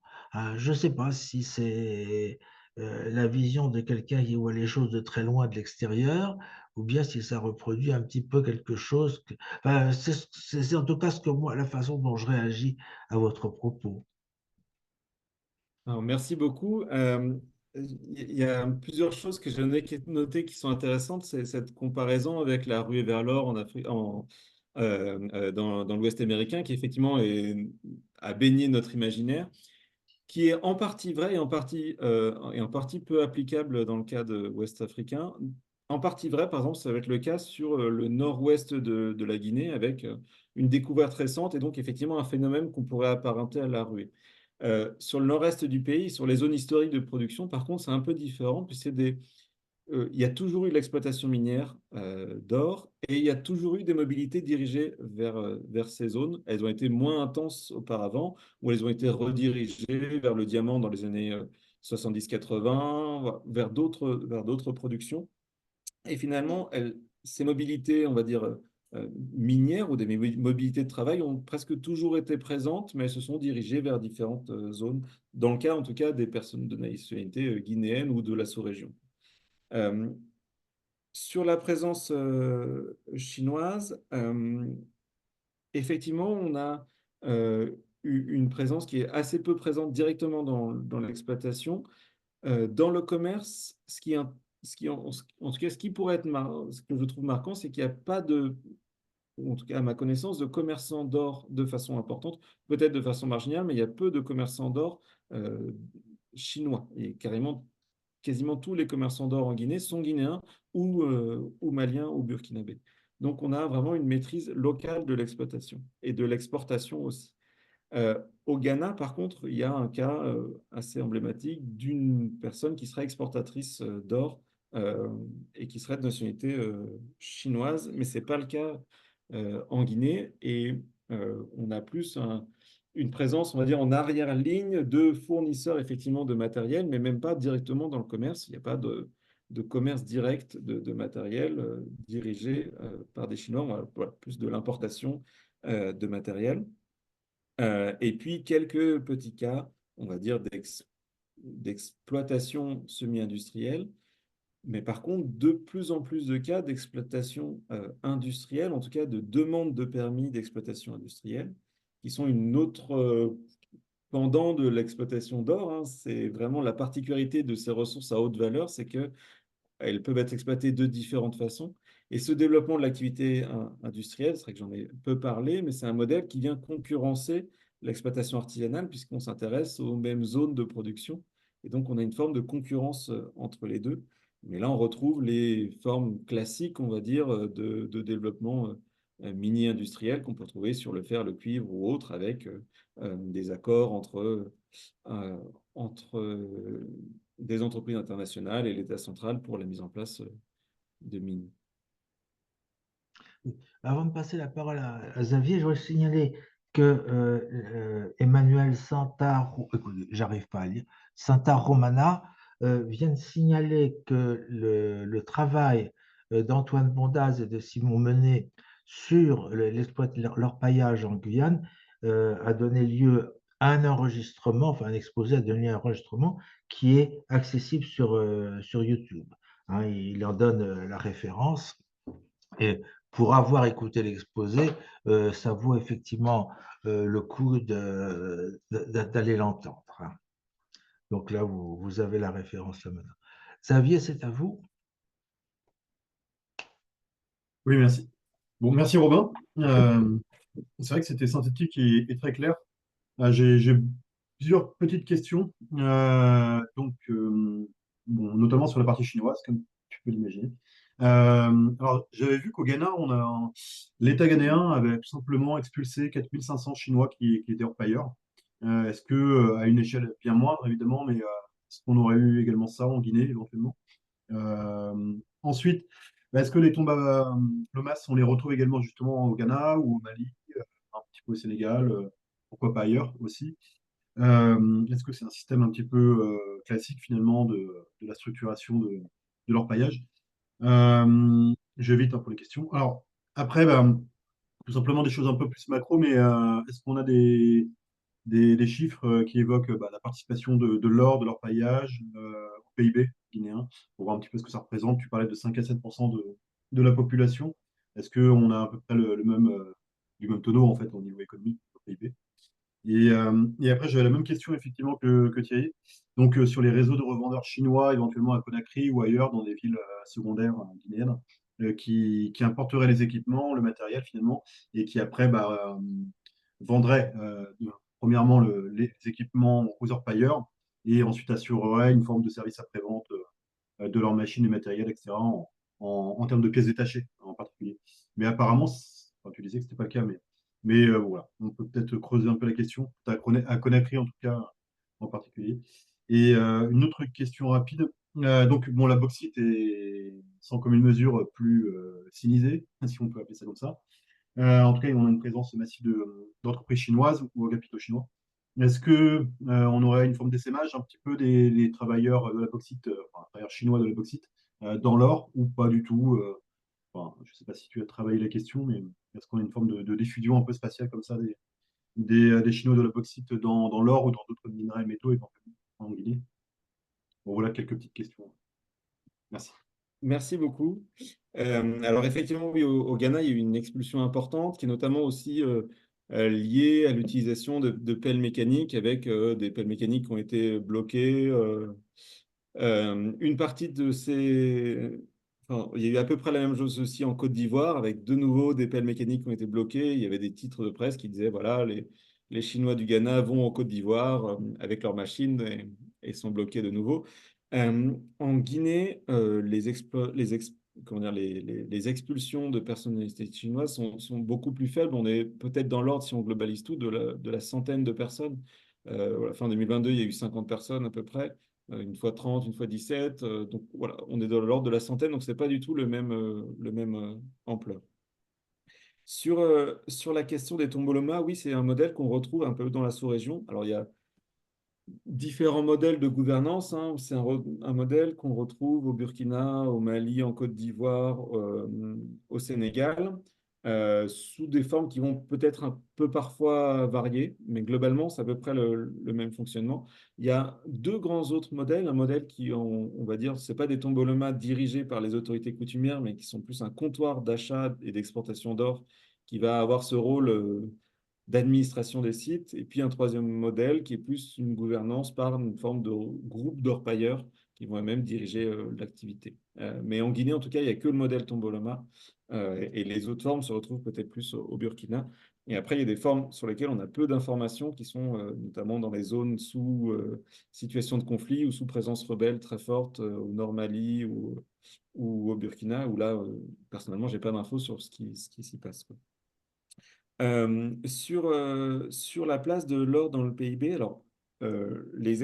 Je ne sais pas si c'est la vision de quelqu'un qui voit les choses de très loin de l'extérieur, ou bien si ça reproduit un petit peu quelque chose enfin, c'est en tout cas ce que moi, la façon dont je réagis à votre propos. Alors, merci beaucoup. Il y a plusieurs choses que j'ai notées qui sont intéressantes. C'est cette comparaison avec la ruée vers l'or en Afrique, dans l'Ouest américain, qui effectivement a baigné notre imaginaire, qui est en partie vrai et en partie peu applicable dans le cas de Ouest africain. En partie vrai, par exemple, ça va être le cas sur le nord-ouest de la Guinée, avec une découverte récente et donc effectivement un phénomène qu'on pourrait apparenter à la ruée. Sur le nord-est du pays, sur les zones historiques de production, par contre, c'est un peu différent, puisque il y a toujours eu de l'exploitation minière d'or, et il y a toujours eu des mobilités dirigées vers ces zones. Elles ont été moins intenses auparavant, ou elles ont été redirigées vers le diamant dans les années 70-80, vers d'autres productions. Et finalement, ces mobilités, on va dire, minières, ou des mobilités de travail, ont presque toujours été présentes, mais elles se sont dirigées vers différentes zones, dans le cas en tout cas des personnes de nationalité guinéenne ou de la sous-région. Euh, Sur la présence chinoise, effectivement, on a eu une présence qui est assez peu présente directement dans l'exploitation. Dans le commerce, en tout cas, ce qui pourrait être ce que je trouve marquant, c'est qu'il n'y a pas de, ou en tout cas à ma connaissance, de commerçants d'or de façon importante, peut-être de façon marginale, mais il y a peu de commerçants d'or euh, chinois. Et carrément, quasiment tous les commerçants d'or en Guinée sont guinéens ou maliens ou burkinabés. Donc on a vraiment une maîtrise locale de l'exploitation et de l'exportation aussi. Au Ghana, par contre, il y a un cas assez emblématique d'une personne qui serait exportatrice d'or euh, et qui serait de nationalité chinoise, mais ce n'est pas le cas en Guinée. Et on a plus une présence, on va dire, en arrière-ligne de fournisseurs effectivement de matériel, mais même pas directement dans le commerce. Il n'y a pas de commerce direct de matériel dirigé par des Chinois. Voilà, plus de l'importation de matériel. Et puis quelques petits cas, on va dire, d'exploitation semi-industrielle, mais par contre, de plus en plus de cas d'exploitation industrielle, en tout cas de demande de permis d'exploitation industrielle, qui sont une autre pendant de l'exploitation d'or, hein. C'est vraiment la particularité de ces ressources à haute valeur, c'est que elles peuvent être exploitées de différentes façons. Et ce développement de l'activité industrielle, c'est vrai que j'en ai peu parlé, mais c'est un modèle qui vient concurrencer l'exploitation artisanale, puisqu'on s'intéresse aux mêmes zones de production. Et donc, on a une forme de concurrence entre les deux. Mais là, on retrouve les formes classiques, on va dire, de développement mini-industriel qu'on peut trouver sur le fer, le cuivre ou autre, avec des accords euh, entre des entreprises internationales et l'État central pour la mise en place de mines. Avant de passer la parole à Xavier, je voudrais signaler que Emmanuel écoutez, j'arrive pas à lire, Santa Romana vient de signaler que le travail d'Antoine Bondaz et de Simon Menet sur l'orpaillage en Guyane a donné lieu à un enregistrement, enfin un exposé a donné lieu à un enregistrement qui est accessible sur YouTube. Hein, il en donne la référence. Et pour avoir écouté l'exposé, ça vaut effectivement le coup d'aller l'entendre. Hein. Donc là, vous avez la référence là maintenant. Xavier, c'est à vous. Oui, merci. Bon, merci Robin. C'est vrai que c'était synthétique et très clair. J'ai plusieurs petites questions, bon, notamment sur la partie chinoise, comme tu peux l'imaginer. Alors, j'avais vu qu'au Ghana, l'État ghanéen avait tout simplement expulsé 4500 Chinois qui étaient orpailleurs. Est-ce que, à une échelle bien moindre, évidemment, mais est-ce qu'on aurait eu également ça en Guinée, éventuellement? Ensuite, est-ce que les tombes à Lomas, on les retrouve également justement au Ghana ou au Mali, un petit peu au Sénégal, pourquoi pas ailleurs aussi? Est-ce que c'est un système un petit peu classique finalement de la structuration de leur paillage? Je vais vite hein, pour les questions. Alors, après, tout simplement des choses un peu plus macro, mais est-ce qu'on a des chiffres qui évoquent la participation de l'or, de leur paillage au PIB guinéen, pour voir un petit peu ce que ça représente. Tu parlais de 5 à 7 de la population. Est-ce qu'on a à peu près le même, du même tonneau en fait au niveau économique au PIB? Et après, j'avais la même question effectivement que Thierry. Donc, sur les réseaux de revendeurs chinois, éventuellement à Conakry ou ailleurs, dans des villes secondaires guinéennes, qui importeraient les équipements, le matériel finalement, et qui après vendraient premièrement les équipements aux orpailleurs et ensuite assureraient une forme de service après-vente de leurs machines et matériel, etc., en termes de pièces détachées en particulier. Mais apparemment, enfin, tu disais que ce n'était pas le cas, mais voilà, on peut peut-être creuser un peu la question, à Conakry en tout cas en particulier. Et une autre question rapide. Donc, bon, la bauxite est sans commune mesure plus sinisée, si on peut appeler ça comme ça. En tout cas, on a une présence massive d'entreprises chinoises ou à capitaux chinois. Est-ce que on aurait une forme d'essaimage un petit peu des travailleurs de la bauxite, enfin, travailleurs chinois de la bauxite, dans l'or ou pas du tout enfin, je ne sais pas si tu as travaillé la question, mais est-ce qu'on a une forme de diffusion un peu spatiale comme ça des Chinois de la bauxite dans l'or ou dans d'autres minerais et métaux éventuellement en Guinée? Bon, voilà quelques petites questions. Merci. Merci beaucoup. Alors effectivement, oui, au Ghana, il y a eu une expulsion importante qui est notamment aussi liée à l'utilisation de pelles mécaniques avec des pelles mécaniques qui ont été bloquées. Une partie de ces... Enfin, il y a eu à peu près la même chose aussi en Côte d'Ivoire avec de nouveau des pelles mécaniques qui ont été bloquées. Il y avait des titres de presse qui disaient, voilà, les Chinois du Ghana vont en Côte d'Ivoire avec leurs machines et sont bloqués de nouveau. En Guinée, comment dire, les expulsions de personnalités chinoises sont beaucoup plus faibles. On est peut-être dans l'ordre, si on globalise tout, de la centaine de personnes. Voilà, fin 2022, il y a eu 50 personnes à peu près, une fois 30, une fois 17. Donc voilà, on est dans l'ordre de la centaine, donc ce n'est pas du tout le même ampleur. Sur la question des tomboloma, oui, c'est un modèle qu'on retrouve un peu dans la sous-région. Alors, il y a différents modèles de gouvernance. Hein. C'est un modèle qu'on retrouve au Burkina, au Mali, en Côte d'Ivoire, au Sénégal, sous des formes qui vont peut-être un peu parfois varier, mais globalement, c'est à peu près le même fonctionnement. Il y a deux grands autres modèles. Un modèle qui, on va dire, ce pas des tombolomas dirigés par les autorités coutumières, mais qui sont plus un comptoir d'achat et d'exportation d'or qui va avoir ce rôle d'administration des sites, et puis un troisième modèle qui est plus une gouvernance par une forme de groupe d'orpailleurs qui vont même diriger l'activité. Mais en Guinée, en tout cas, il n'y a que le modèle Tomboloma, et les autres formes se retrouvent peut-être plus au Burkina. Et après, il y a des formes sur lesquelles on a peu d'informations qui sont notamment dans les zones sous situation de conflit ou sous présence rebelle très forte, au Nord Mali ou au Burkina, où là, personnellement, j'ai pas d'infos sur ce qui s'y passe, quoi. Sur la place de l'or dans le PIB, alors plus de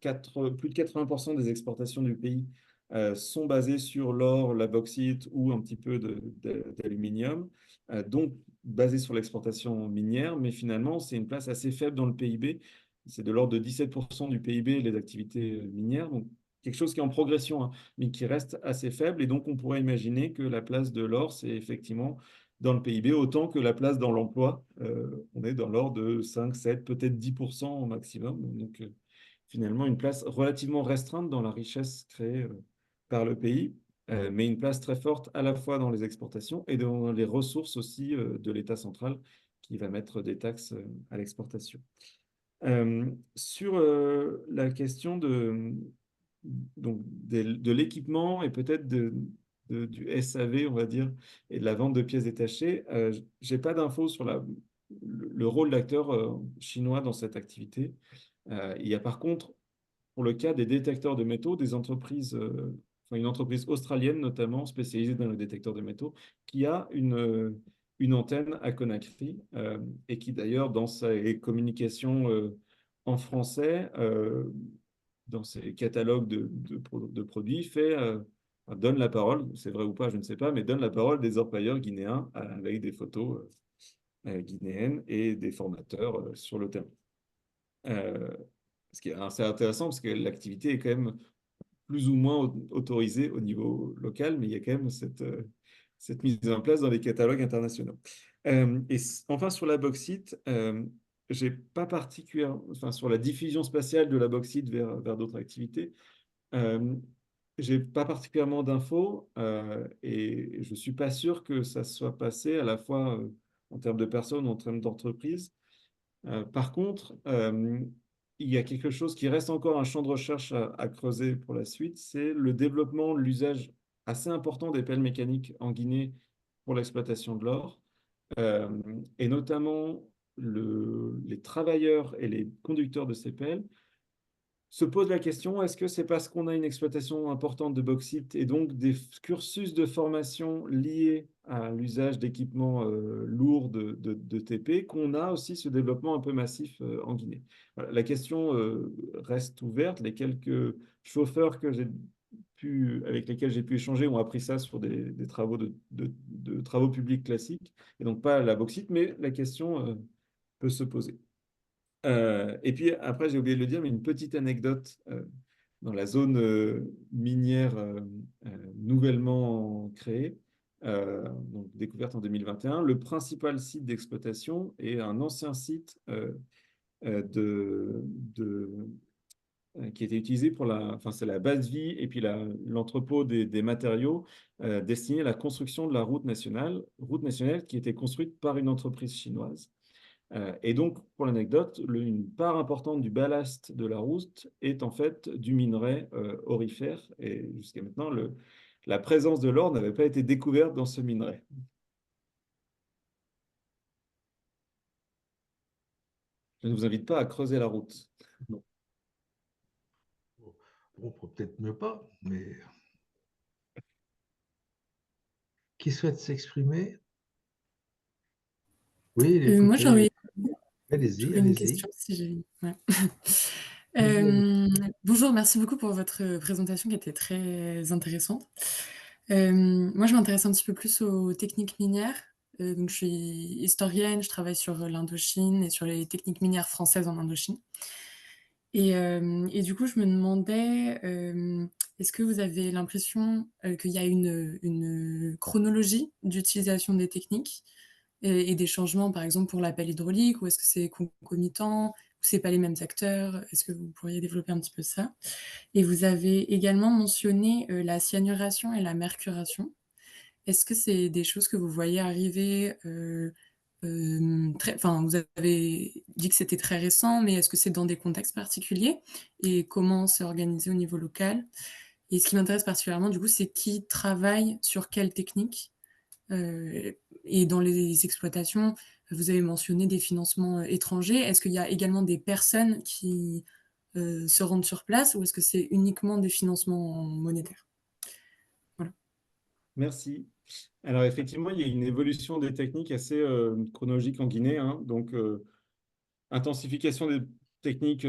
80% des exportations du pays sont basées sur l'or, la bauxite ou un petit peu d'aluminium, donc basées sur l'exportation minière, mais finalement c'est une place assez faible dans le PIB. C'est de l'ordre de 17% du PIB les activités minières. Donc quelque chose qui est en progression, hein, mais qui reste assez faible. Et donc, on pourrait imaginer que la place de l'or, c'est effectivement dans le PIB autant que la place dans l'emploi. On est dans l'ordre de 5, 7, peut-être 10% au maximum. Donc, finalement, une place relativement restreinte dans la richesse créée par le pays, mais une place très forte à la fois dans les exportations et dans les ressources aussi de l'État central qui va mettre des taxes à l'exportation. Sur la question de l'équipement et peut-être du SAV, on va dire, et de la vente de pièces détachées, je n'ai pas d'infos sur le rôle d'acteur chinois dans cette activité. Il y a par contre, pour le cas des détecteurs de métaux, des entreprises, enfin une entreprise australienne notamment spécialisée dans le détecteur de métaux, qui a une antenne à Conakry et qui d'ailleurs dans ses communications en français, dans ses catalogues de produits, donne la parole, c'est vrai ou pas, je ne sais pas, mais donne la parole des orpailleurs guinéens avec des photos guinéennes et des formateurs sur le terrain. Euh, Ce qui est assez intéressant parce que l'activité est quand même plus ou moins autorisée au niveau local, mais il y a quand même cette mise en place dans les catalogues internationaux. Enfin, sur la bauxite, j'ai pas particulièrement, enfin, sur la diffusion spatiale de la bauxite vers d'autres activités, euh, j'ai pas particulièrement d'infos et je suis pas sûr que ça soit passé à la fois en termes de personnes ou en termes d'entreprises. Par contre, il y a quelque chose qui reste encore un champ de recherche à creuser pour la suite, c'est le développement, l'usage assez important des pelles mécaniques en Guinée pour l'exploitation de l'or, euh, et notamment les travailleurs et les conducteurs de ces pelles se pose la question, est-ce que c'est parce qu'on a une exploitation importante de bauxite et donc des cursus de formation liés à l'usage d'équipements lourds de TP qu'on a aussi ce développement un peu massif en Guinée? Voilà, la question reste ouverte. Les quelques chauffeurs avec lesquels j'ai pu échanger ont appris ça sur des travaux de travaux publics classiques et donc pas la bauxite, mais la question peut se poser. Et puis après, j'ai oublié de le dire, mais une petite anecdote dans la zone minière nouvellement créée, donc découverte en 2021. Le principal site d'exploitation est un ancien site euh, de, de, qui était utilisé pour enfin, c'est la base vie et puis l'entrepôt des matériaux destinés à la construction de la route nationale qui était construite par une entreprise chinoise. Et donc, pour l'anecdote, une part importante du ballast de la route est en fait du minerai aurifère. Et jusqu'à maintenant, la présence de l'or n'avait pas été découverte dans ce minerai. Je ne vous invite pas à creuser la route. Non. Bon, peut-être mieux pas, mais qui souhaite s'exprimer? Oui, Moi, écoutez, allez-y, j'aurais une allez-y. question si j'ai. Ouais. Euh, bonjour, merci beaucoup pour votre présentation qui était très intéressante. Moi, je m'intéresse un petit peu plus aux techniques minières. Donc, je suis historienne, je travaille sur l'Indochine et sur les techniques minières françaises en Indochine. Et du coup, je me demandais, est-ce que vous avez l'impression qu'il y a une chronologie d'utilisation des techniques et des changements, par exemple, pour la pelle hydraulique, ou est-ce que c'est concomitant, ou c'est pas les mêmes acteurs? Est-ce que vous pourriez développer un petit peu ça? Et vous avez également mentionné la cyanuration et la mercuration. Est-ce que c'est des choses que vous voyez arriver enfin, vous avez dit que c'était très récent, mais est-ce que c'est dans des contextes particuliers? Et comment c'est organisé au niveau local? Et ce qui m'intéresse particulièrement, du coup, c'est qui travaille sur quelle technique? Et dans les exploitations, vous avez mentionné des financements étrangers. Est-ce qu'il y a également des personnes qui se rendent sur place ou est-ce que c'est uniquement des financements monétaires? Voilà. Merci. Alors effectivement, il y a une évolution des techniques assez chronologique en Guinée, hein. Donc, intensification des techniques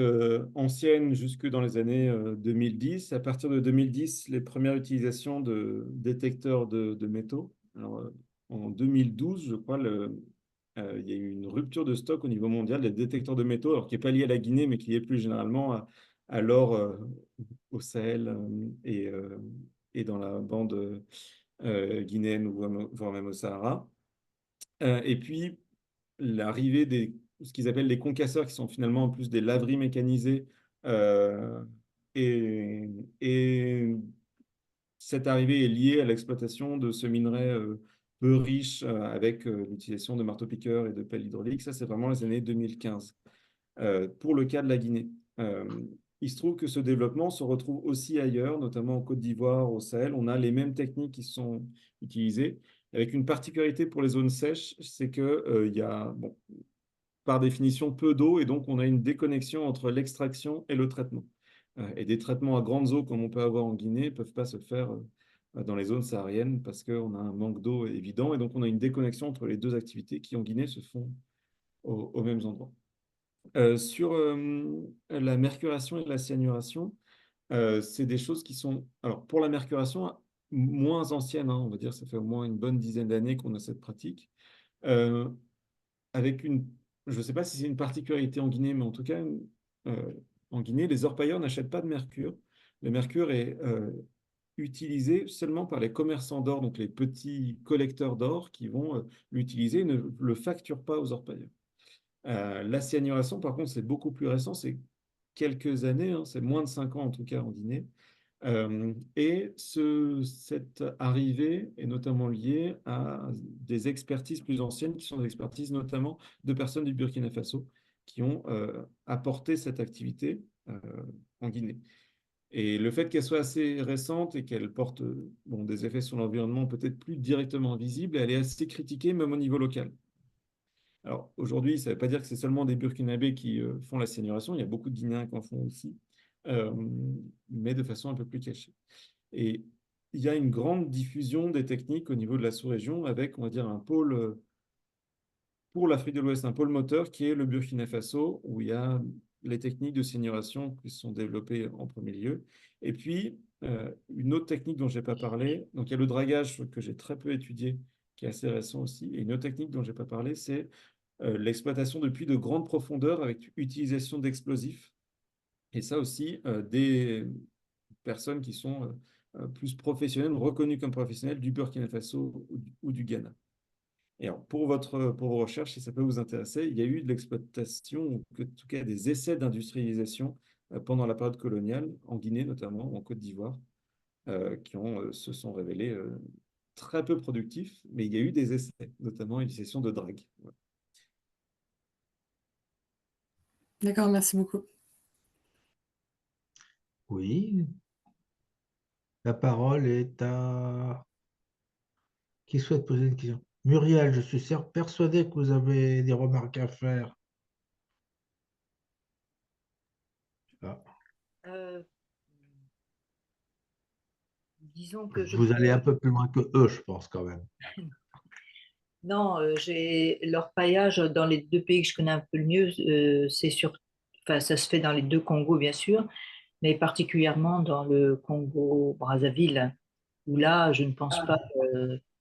anciennes jusque dans les années 2010. À partir de 2010, les premières utilisations de détecteurs de métaux. Alors, en 2012, je crois, il y a eu une rupture de stock au niveau mondial des détecteurs de métaux, alors qui n'est pas liée à la Guinée, mais qui est plus généralement alors au Sahel et dans la bande guinéenne ou voire même au Sahara. Et puis, l'arrivée ce qu'ils appellent les concasseurs, qui sont finalement en plus des laveries mécanisées, euh, et, et cette arrivée est liée à l'exploitation de ce minerai peu riche avec l'utilisation de marteaux-piqueurs et de pelles hydrauliques. Ça, c'est vraiment les années 2015 pour le cas de la Guinée. Euh, il se trouve que ce développement se retrouve aussi ailleurs, notamment en Côte d'Ivoire, au Sahel. On a les mêmes techniques qui sont utilisées, avec une particularité pour les zones sèches, c'est qu'il y a, bon, par définition, peu d'eau, et donc on a une déconnexion entre l'extraction et le traitement. Et des traitements à grandes eaux, comme on peut avoir en Guinée, ne peuvent pas se faire dans les zones sahariennes parce qu'on a un manque d'eau évident, et donc on a une déconnexion entre les deux activités qui, en Guinée, se font aux mêmes endroits. Sur la mercuration et la cyanuration, c'est des choses qui sont, alors pour la mercuration, moins anciennes, hein, on va dire, ça fait au moins une bonne dizaine d'années qu'on a cette pratique, euh, avec je ne sais pas si c'est une particularité en Guinée, mais en tout cas, en Guinée, les orpailleurs n'achètent pas de mercure. Le mercure est utilisé seulement par les commerçants d'or, donc les petits collecteurs d'or qui vont l'utiliser et ne le facturent pas aux orpailleurs. La cyanuration, par contre, c'est beaucoup plus récent, c'est quelques années, hein, c'est moins de 5 ans en tout cas en Guinée. Et cette arrivée est notamment liée à des expertises plus anciennes, qui sont des expertises notamment de personnes du Burkina Faso, qui ont apporté cette activité en Guinée. Et le fait qu'elle soit assez récente et qu'elle porte bon, des effets sur l'environnement peut-être plus directement visibles, elle est assez critiquée même au niveau local. Alors aujourd'hui, ça ne veut pas dire que c'est seulement des Burkinabés qui font la cyanuration, il y a beaucoup de Guinéens qui en font aussi, euh, mais de façon un peu plus cachée. Et il y a une grande diffusion des techniques au niveau de la sous-région avec, on va dire, un pôle pour l'Afrique de l'Ouest, un pôle moteur qui est le Burkina Faso, où il y a les techniques de cyannuration qui sont développées en premier lieu. Et puis, une autre technique dont je n'ai pas parlé, donc il y a le dragage que j'ai très peu étudié, qui est assez récent aussi. Et une autre technique dont je n'ai pas parlé, c'est l'exploitation de puits de grande profondeur avec utilisation d'explosifs. Et ça aussi, des personnes qui sont plus professionnelles, reconnues comme professionnelles du Burkina Faso ou du Ghana. Et alors, pour vos recherches, si ça peut vous intéresser, il y a eu de l'exploitation, ou en tout cas des essais d'industrialisation pendant la période coloniale, en Guinée notamment, en Côte d'Ivoire, se sont révélés très peu productifs, mais il y a eu des essais, notamment l'utilisation de drague. Voilà. D'accord, merci beaucoup. Oui, la parole est à qui souhaite poser une question. Muriel, je suis persuadé que vous avez des remarques à faire. Ah, Euh, disons que je vous allez un peux. peu plus loin que eux, je pense quand même. Non, j'ai l'orpaillage dans les deux pays que je connais un peu le mieux, enfin, ça se fait dans les deux Congos, bien sûr, mais particulièrement dans le Congo-Brazzaville, où là, je ne pense pas,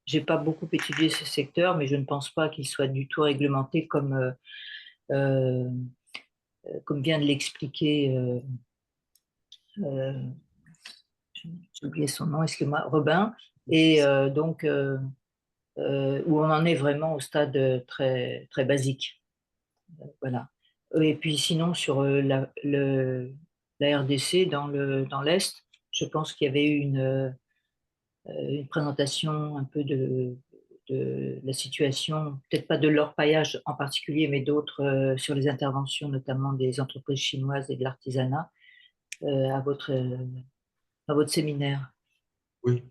j'ai pas beaucoup étudié ce secteur, mais je ne pense pas qu'il soit du tout réglementé euh, comme vient de l'expliquer, euh, j'ai oublié son nom, excusez-moi, Robin, et où on en est vraiment au stade très, très basique. Voilà. Et puis sinon, sur la RDC dans l'Est, je pense qu'il y avait eu une présentation un peu de la situation, peut-être pas de l'orpaillage en particulier, mais d'autres sur les interventions, notamment des entreprises chinoises et de l'artisanat, euh, à votre, euh, à votre séminaire. Oui,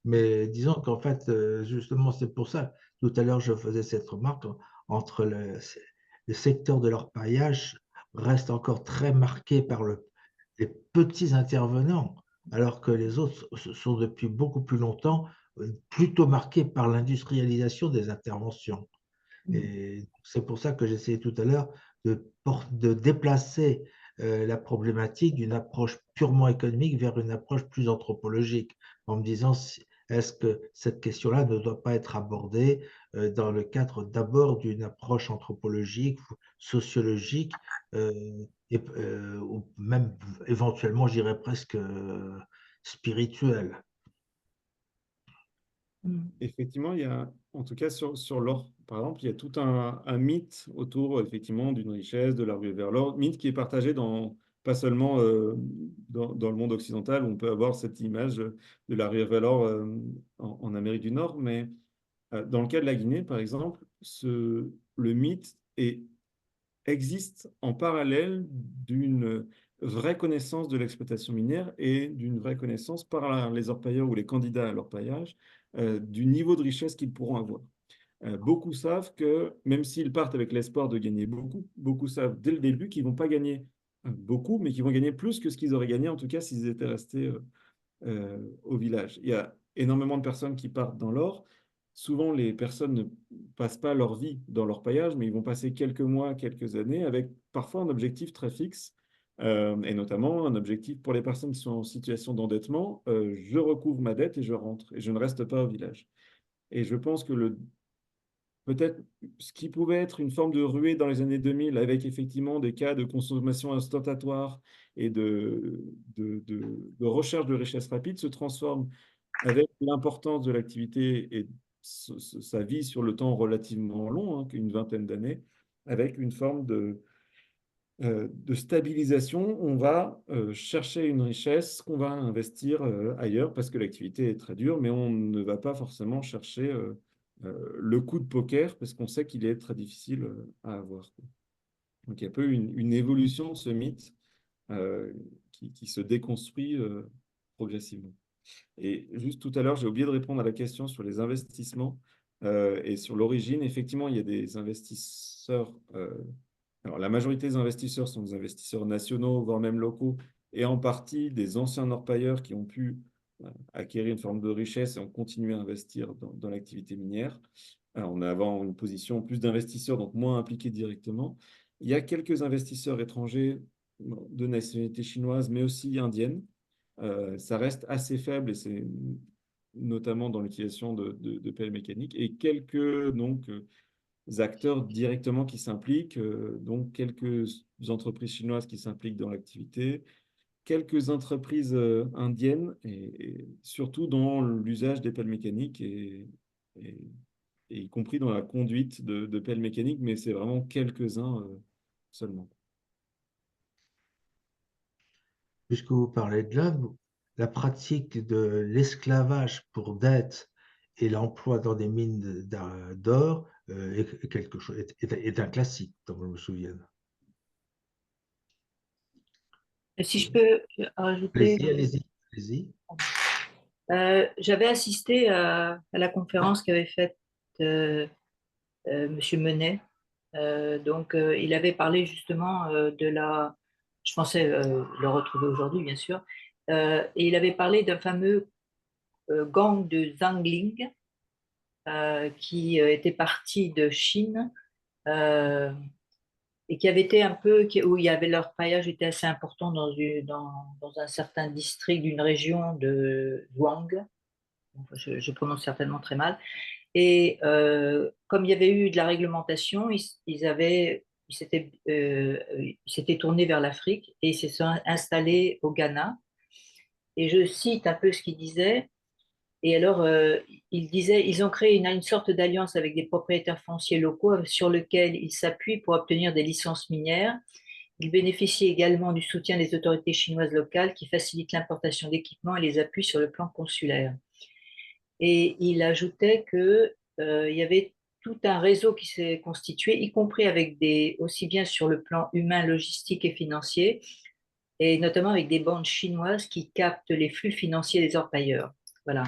mais disons qu'en fait, justement, c'est pour ça, tout à l'heure, je faisais cette remarque, entre le secteur de l'orpaillage reste encore très marqué par les petits intervenants, alors que les autres sont depuis beaucoup plus longtemps plutôt marqués par l'industrialisation des interventions. Et c'est pour ça que j'essayais tout à l'heure de déplacer la problématique d'une approche purement économique vers une approche plus anthropologique, en me disant, est-ce que cette question-là ne doit pas être abordée dans le cadre d'abord d'une approche anthropologique, sociologique, ou même éventuellement, je dirais presque spirituelle. Effectivement, il y a, en tout cas sur l'or, par exemple, il y a tout un mythe autour, effectivement, d'une richesse, de la ruée vers l'or, mythe qui est partagé pas seulement dans le monde occidental, où on peut avoir cette image de la ruée vers l'or en Amérique du Nord, mais dans le cas de la Guinée, par exemple, le mythe existe en parallèle d'une vraie connaissance de l'exploitation minière et d'une vraie connaissance par les orpailleurs ou les candidats à l'orpaillage du niveau de richesse qu'ils pourront avoir. Beaucoup savent que même s'ils partent avec l'espoir de gagner beaucoup, beaucoup savent dès le début qu'ils ne vont pas gagner beaucoup, mais qu'ils vont gagner plus que ce qu'ils auraient gagné, en tout cas s'ils étaient restés au village. Il y a énormément de personnes qui partent dans l'or. Souvent, les personnes ne passent pas leur vie dans l'orpaillage, mais ils vont passer quelques mois, quelques années avec parfois un objectif très fixe, et notamment un objectif pour les personnes qui sont en situation d'endettement, je recouvre ma dette et je rentre, et je ne reste pas au village. Et je pense que peut-être ce qui pouvait être une forme de ruée dans les années 2000, avec effectivement des cas de consommation ostentatoire et de recherche de richesse rapide, se transforme avec l'importance de l'activité et sa vie sur le temps relativement long, hein, une vingtaine d'années, avec une forme de stabilisation. On va chercher une richesse qu'on va investir ailleurs parce que l'activité est très dure, mais on ne va pas forcément chercher le coup de poker parce qu'on sait qu'il est très difficile à avoir. Donc il y a un peu une évolution de ce mythe qui se déconstruit progressivement. Et juste tout à l'heure, j'ai oublié de répondre à la question sur les investissements et sur l'origine. Effectivement, il y a des investisseurs. Alors, la majorité des investisseurs sont des investisseurs nationaux, voire même locaux, et en partie des anciens orpailleurs qui ont pu acquérir une forme de richesse et ont continué à investir dans l'activité minière. Alors, on a avant une position plus d'investisseurs, donc moins impliqués directement. Il y a quelques investisseurs étrangers de nationalité chinoise, mais aussi indienne. Ça reste assez faible et c'est notamment dans l'utilisation de pelles mécaniques. Et quelques donc, acteurs directement qui s'impliquent, donc quelques entreprises chinoises qui s'impliquent dans l'activité, quelques entreprises indiennes et surtout dans l'usage des pelles mécaniques et- et y compris dans la conduite de pelles mécaniques, mais c'est vraiment quelques-uns seulement. Puisque vous parlez de là, la pratique de l'esclavage pour dette et l'emploi dans des mines d'or est quelque chose, est un classique, dont je me souviens. Et si je peux rajouter, Allez-y, allez-y, allez-y. j'avais assisté à la conférence qu'avait faite Monsieur Menet. Il avait parlé justement de la. Je pensais le retrouver aujourd'hui, bien sûr. Et il avait parlé d'un fameux gang de Zhangling qui était parti de Chine euh, et qui avait été un peu, où il y avait leur paillage était assez important dans un certain district d'une région de Zhuang. Je prononce certainement très mal. Et comme il y avait eu de la réglementation, ils s'étaient tournés vers l'Afrique et ils se sont installés au Ghana. Et je cite un peu ce qu'il disait. Et alors, il disait, ils ont créé une sorte d'alliance avec des propriétaires fonciers locaux sur lesquels ils s'appuient pour obtenir des licences minières. Ils bénéficient également du soutien des autorités chinoises locales qui facilitent l'importation d'équipements et les appuient sur le plan consulaire. Et il ajoutait que il y avait tout un réseau qui s'est constitué, y compris avec aussi bien sur le plan humain, logistique et financier, et notamment avec des banques chinoises qui captent les flux financiers des orpailleurs. Voilà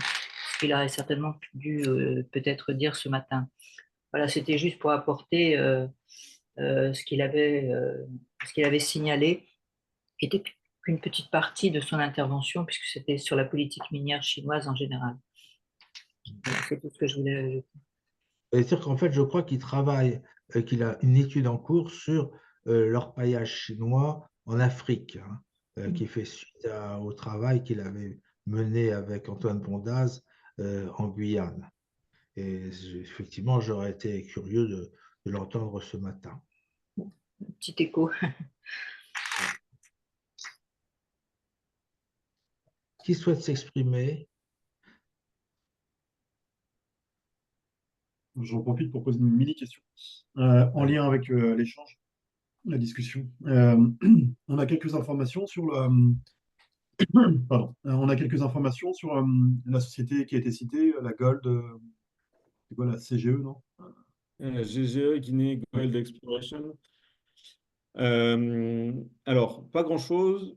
ce qu'il aurait certainement dû peut-être dire ce matin. Voilà, c'était juste pour apporter ce qu'il avait signalé, qui était qu'une petite partie de son intervention, puisque c'était sur la politique minière chinoise en général. Voilà, c'est tout ce que je voulais ajouter. C'est-à-dire qu'en fait, je crois qu'il travaille, qu'il a une étude en cours sur l'orpaillage chinois en Afrique, hein, qui fait suite au travail qu'il avait mené avec Antoine Bondaz en Guyane. Et effectivement, j'aurais été curieux de l'entendre ce matin. Petit écho. Qui souhaite s'exprimer? J'en profite pour poser une mini-question en Allez. lien avec l'échange, la discussion. On a quelques informations sur pardon. On a quelques informations sur la société qui a été citée, la Gold, c'est quoi la CGE, non? GGE, Guinée Gold Exploration. Alors, pas grand-chose,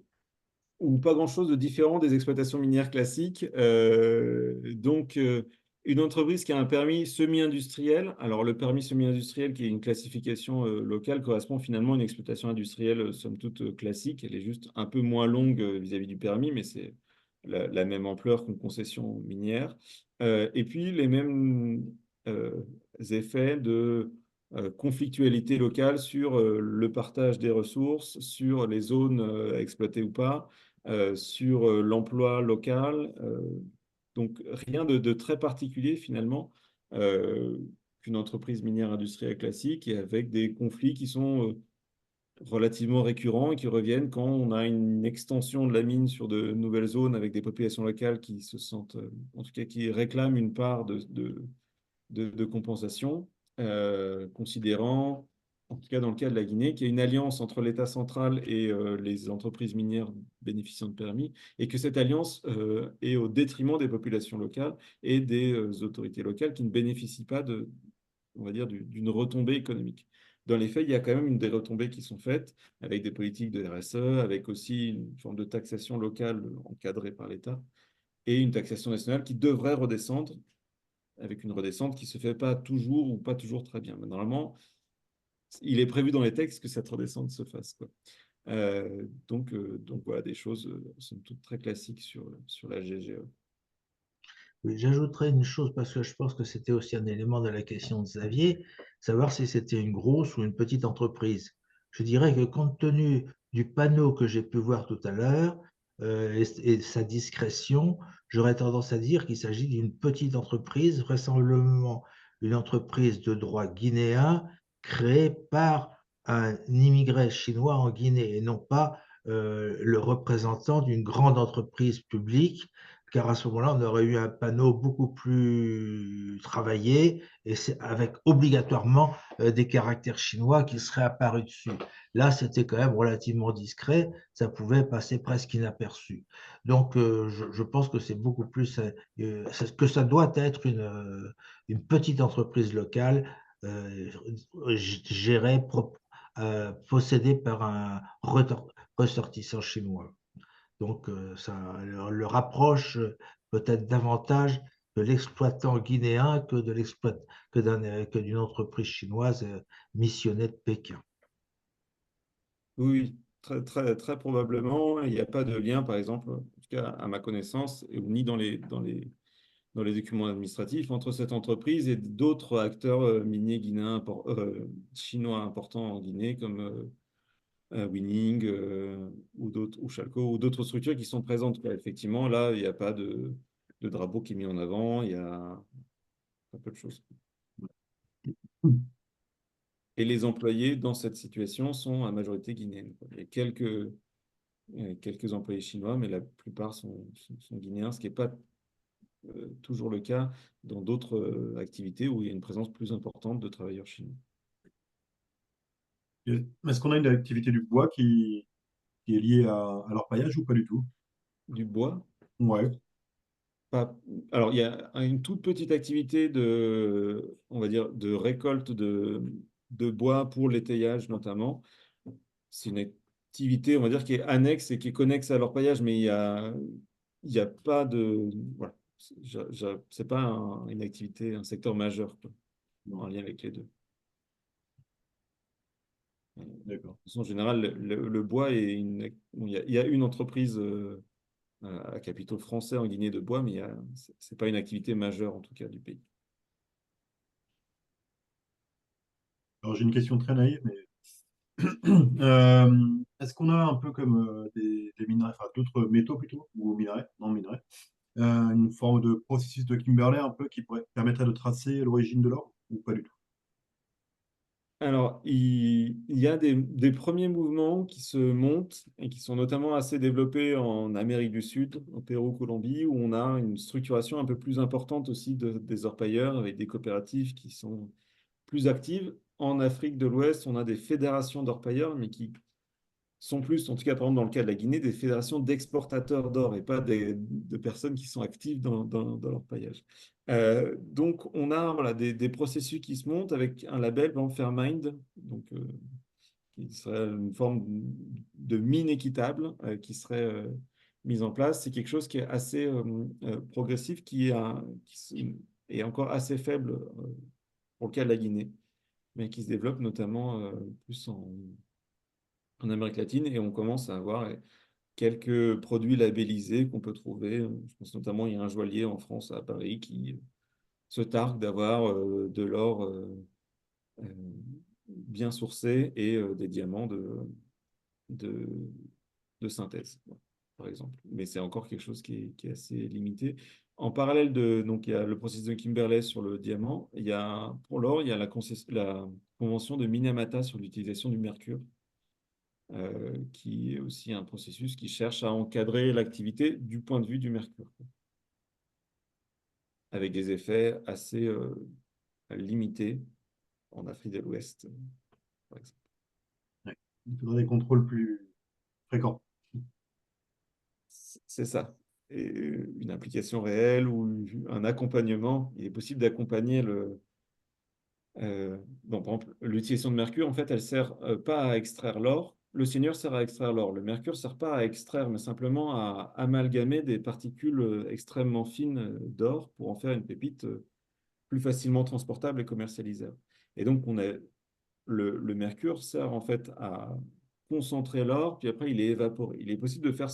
ou pas grand-chose de différent des exploitations minières classiques. Une entreprise qui a un permis semi-industriel. Alors, le permis semi-industriel, qui est une classification locale, correspond finalement à une exploitation industrielle, somme toute classique. Elle est juste un peu moins longue vis-à-vis du permis, mais c'est la même ampleur qu'une concession minière. Et puis, les mêmes effets de conflictualité locale sur le partage des ressources, sur les zones exploitées ou pas, sur l'emploi local. Donc rien de très particulier finalement euh, qu'une entreprise minière industrielle classique et avec des conflits qui sont relativement récurrents et qui reviennent quand on a une extension de la mine sur de nouvelles zones avec des populations locales qui se sentent, en tout cas qui réclament une part de compensation, considérant, en tout cas dans le cas de la Guinée, qu'il y a une alliance entre l'État central et les entreprises minières bénéficiant de permis, et que cette alliance est au détriment des populations locales et des autorités locales qui ne bénéficient pas de, on va dire, d'une retombée économique. Dans les faits, il y a quand même des retombées qui sont faites avec des politiques de RSE, avec aussi une forme de taxation locale encadrée par l'État et une taxation nationale qui devrait redescendre avec une redescente qui ne se fait pas toujours ou pas toujours très bien. Mais normalement, il est prévu dans les textes que cette redescente se fasse, quoi. Donc voilà, des choses sont toutes très classiques sur la GGE. Oui, j'ajouterais une chose parce que je pense que c'était aussi un élément de la question de Xavier, savoir si c'était une grosse ou une petite entreprise. Je dirais que compte tenu du panneau que j'ai pu voir tout à l'heure et sa discrétion, j'aurais tendance à dire qu'il s'agit d'une petite entreprise, vraisemblablement une entreprise de droit guinéen créée par un immigré chinois en Guinée et non pas le représentant d'une grande entreprise publique car à ce moment-là, on aurait eu un panneau beaucoup plus travaillé et c'est avec obligatoirement des caractères chinois qui seraient apparus dessus. Là, c'était quand même relativement discret, ça pouvait passer presque inaperçu. Donc, je pense que c'est beaucoup plus que ça doit être une petite entreprise locale euh, gérée, possédée par un ressortissant chinois. Donc, ça le rapproche peut-être davantage de l'exploitant guinéen que d'une entreprise chinoise missionnée de Pékin. Oui, très, très, très probablement. Il n'y a pas de lien, par exemple, en tout cas à ma connaissance, ni dans les documents administratifs, entre cette entreprise et d'autres acteurs miniers guinéens, chinois importants en Guinée, comme Winning ou d'autres, ou Chalco, ou d'autres structures qui sont présentes. Effectivement, là, il n'y a pas de drapeau qui est mis en avant, il y a un peu de choses. Et les employés dans cette situation sont à majorité guinéenne, quoi. Il y a quelques employés chinois, mais la plupart sont guinéens, ce qui n'est pas toujours le cas dans d'autres activités où il y a une présence plus importante de travailleurs chinois. Est-ce qu'on a une activité du bois qui est liée à l'orpaillage ou pas du tout? Du bois, Ouais. pas... Alors il y a une toute petite activité de, on va dire, de récolte de bois pour l'étayage notamment. C'est une activité, on va dire, qui est annexe et qui est connexe à l'orpaillage, mais il y a pas de... Voilà. C'est pas une activité, un secteur majeur, quoi, en Non, lien avec les deux. d'accord. De façon générale, le bois est il y a une entreprise à capitaux français en Guinée de bois, mais c'est pas une activité majeure en tout cas du pays. Alors j'ai une question très naïve, mais est-ce qu'on a un peu comme des minerais, enfin d'autres métaux plutôt, ou minerais, non minerais, une forme de processus de Kimberley un peu qui permettrait de tracer l'origine de l'or, ou pas du tout? Alors, il y a des premiers mouvements qui se montent et qui sont notamment assez développés en Amérique du Sud, au Pérou, Colombie, où on a une structuration un peu plus importante aussi des orpailleurs avec des coopératives qui sont plus actives. En Afrique de l'Ouest, on a des fédérations d'orpailleurs, mais qui sont plus, en tout cas par exemple dans le cas de la Guinée, des fédérations d'exportateurs d'or et pas de personnes qui sont actives dans l'orpaillage. Donc on a voilà, des processus qui se montent avec un label, par exemple Fairmind, donc, qui serait une forme de mine équitable qui serait mise en place. C'est quelque chose qui est assez progressif, est encore assez faible pour le cas de la Guinée, mais qui se développe notamment plus en Amérique latine, et on commence à avoir quelques produits labellisés qu'on peut trouver. Je pense notamment, il y a un joaillier en France, à Paris, qui se targue d'avoir de l'or euh, bien sourcé et des diamants de, de synthèse, par exemple. Mais c'est encore quelque chose qui est assez limité. En parallèle donc il y a le processus de Kimberley sur le diamant. Pour l'or, il y a la convention de Minamata sur l'utilisation du mercure, qui est aussi un processus qui cherche à encadrer l'activité du point de vue du mercure, avec des effets assez limités en Afrique de l'Ouest, par exemple. Ouais. Il faudrait des contrôles plus fréquents. C'est ça. Et une implication réelle ou un accompagnement. Il est possible d'accompagner bon, par exemple, l'utilisation de mercure, en fait, elle sert pas à extraire l'or. Le seigneur sert à extraire l'or. Le mercure ne sert pas à extraire, mais simplement à amalgamer des particules extrêmement fines d'or pour en faire une pépite plus facilement transportable et commercialisable. Et donc, le mercure sert en fait à concentrer l'or, puis après, il est évaporé. Il est possible de faire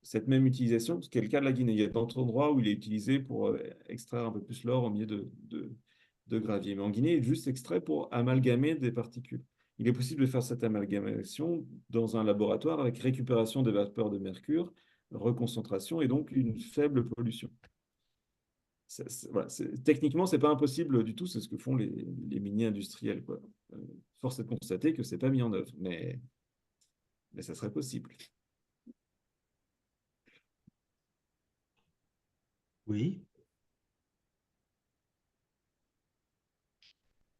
cette même utilisation, ce qui est le cas de la Guinée. Il y a d'autres endroits où il est utilisé pour extraire un peu plus l'or au milieu de gravier. Mais en Guinée, il est juste extrait pour amalgamer des particules. Il est possible de faire cette amalgamation dans un laboratoire avec récupération des vapeurs de mercure, reconcentration et donc une faible pollution. Voilà, techniquement, ce n'est pas impossible du tout, c'est ce que font les miniers industriels, quoi. Force est de constater que ce n'est pas mis en œuvre, mais ça serait possible. Oui.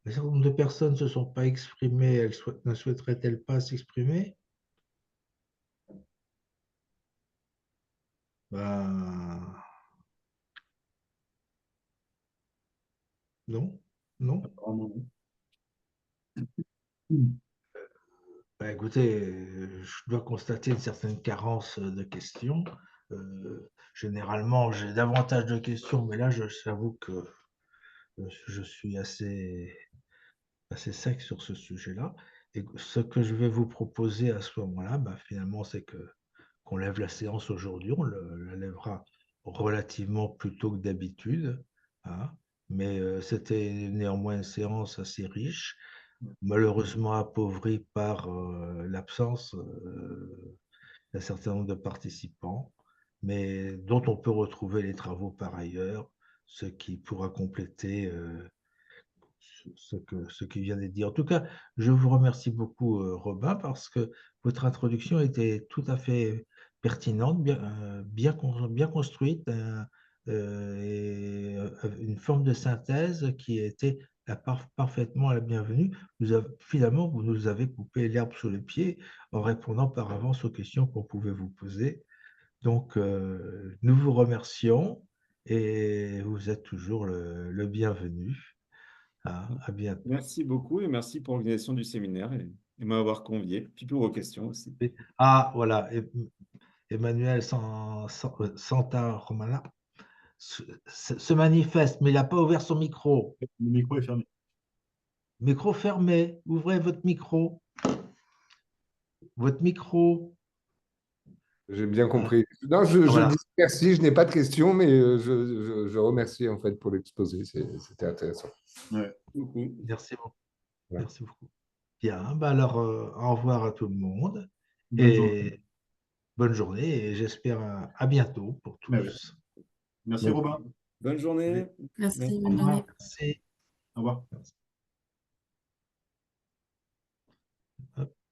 Un certain nombre de personnes ne se sont pas exprimées. Ne souhaiteraient-elles pas s'exprimer? Ben, non, non. Apparemment, non. Ben, écoutez, je dois constater une certaine carence de questions. Généralement, j'ai davantage de questions, mais là, j'avoue que je suis assez sec sur ce sujet-là. Et ce que je vais vous proposer à ce moment-là, ben, finalement, c'est qu'on lève la séance aujourd'hui. On la lèvera relativement plus tôt que d'habitude, hein. Mais c'était néanmoins une séance assez riche, malheureusement appauvrie par l'absence d'un certain nombre de participants, mais dont on peut retrouver les travaux par ailleurs, ce qui pourra compléter ce qui vient d'être dit. En tout cas, je vous remercie beaucoup, Robin, parce que votre introduction était tout à fait pertinente, bien construite, et une forme de synthèse qui était parfaitement la bienvenue. Finalement, vous nous avez coupé l'herbe sous les pieds en répondant par avance aux questions qu'on pouvait vous poser. Donc, nous vous remercions et vous êtes toujours le bienvenu. À bientôt. Merci beaucoup et merci pour l'organisation du séminaire et m'avoir convié, puis pour vos questions aussi. Ah, voilà, Emmanuel Santa Romana se manifeste, mais il n'a pas ouvert son micro. Le micro est fermé. Micro fermé, ouvrez votre micro. Votre micro. J'ai bien compris. Non, je Voilà. dis merci, je n'ai pas de questions, mais je remercie en fait pour l'exposé, c'était intéressant. Ouais. Merci beaucoup. Ouais. Merci beaucoup. Bien, bah alors au revoir à tout le monde Bonne journée. et bonne journée et j'espère à bientôt pour tous. Ouais. Merci Ouais. Robin. Bonne journée. Merci, Merci. bonne journée. Merci. Au revoir. Merci.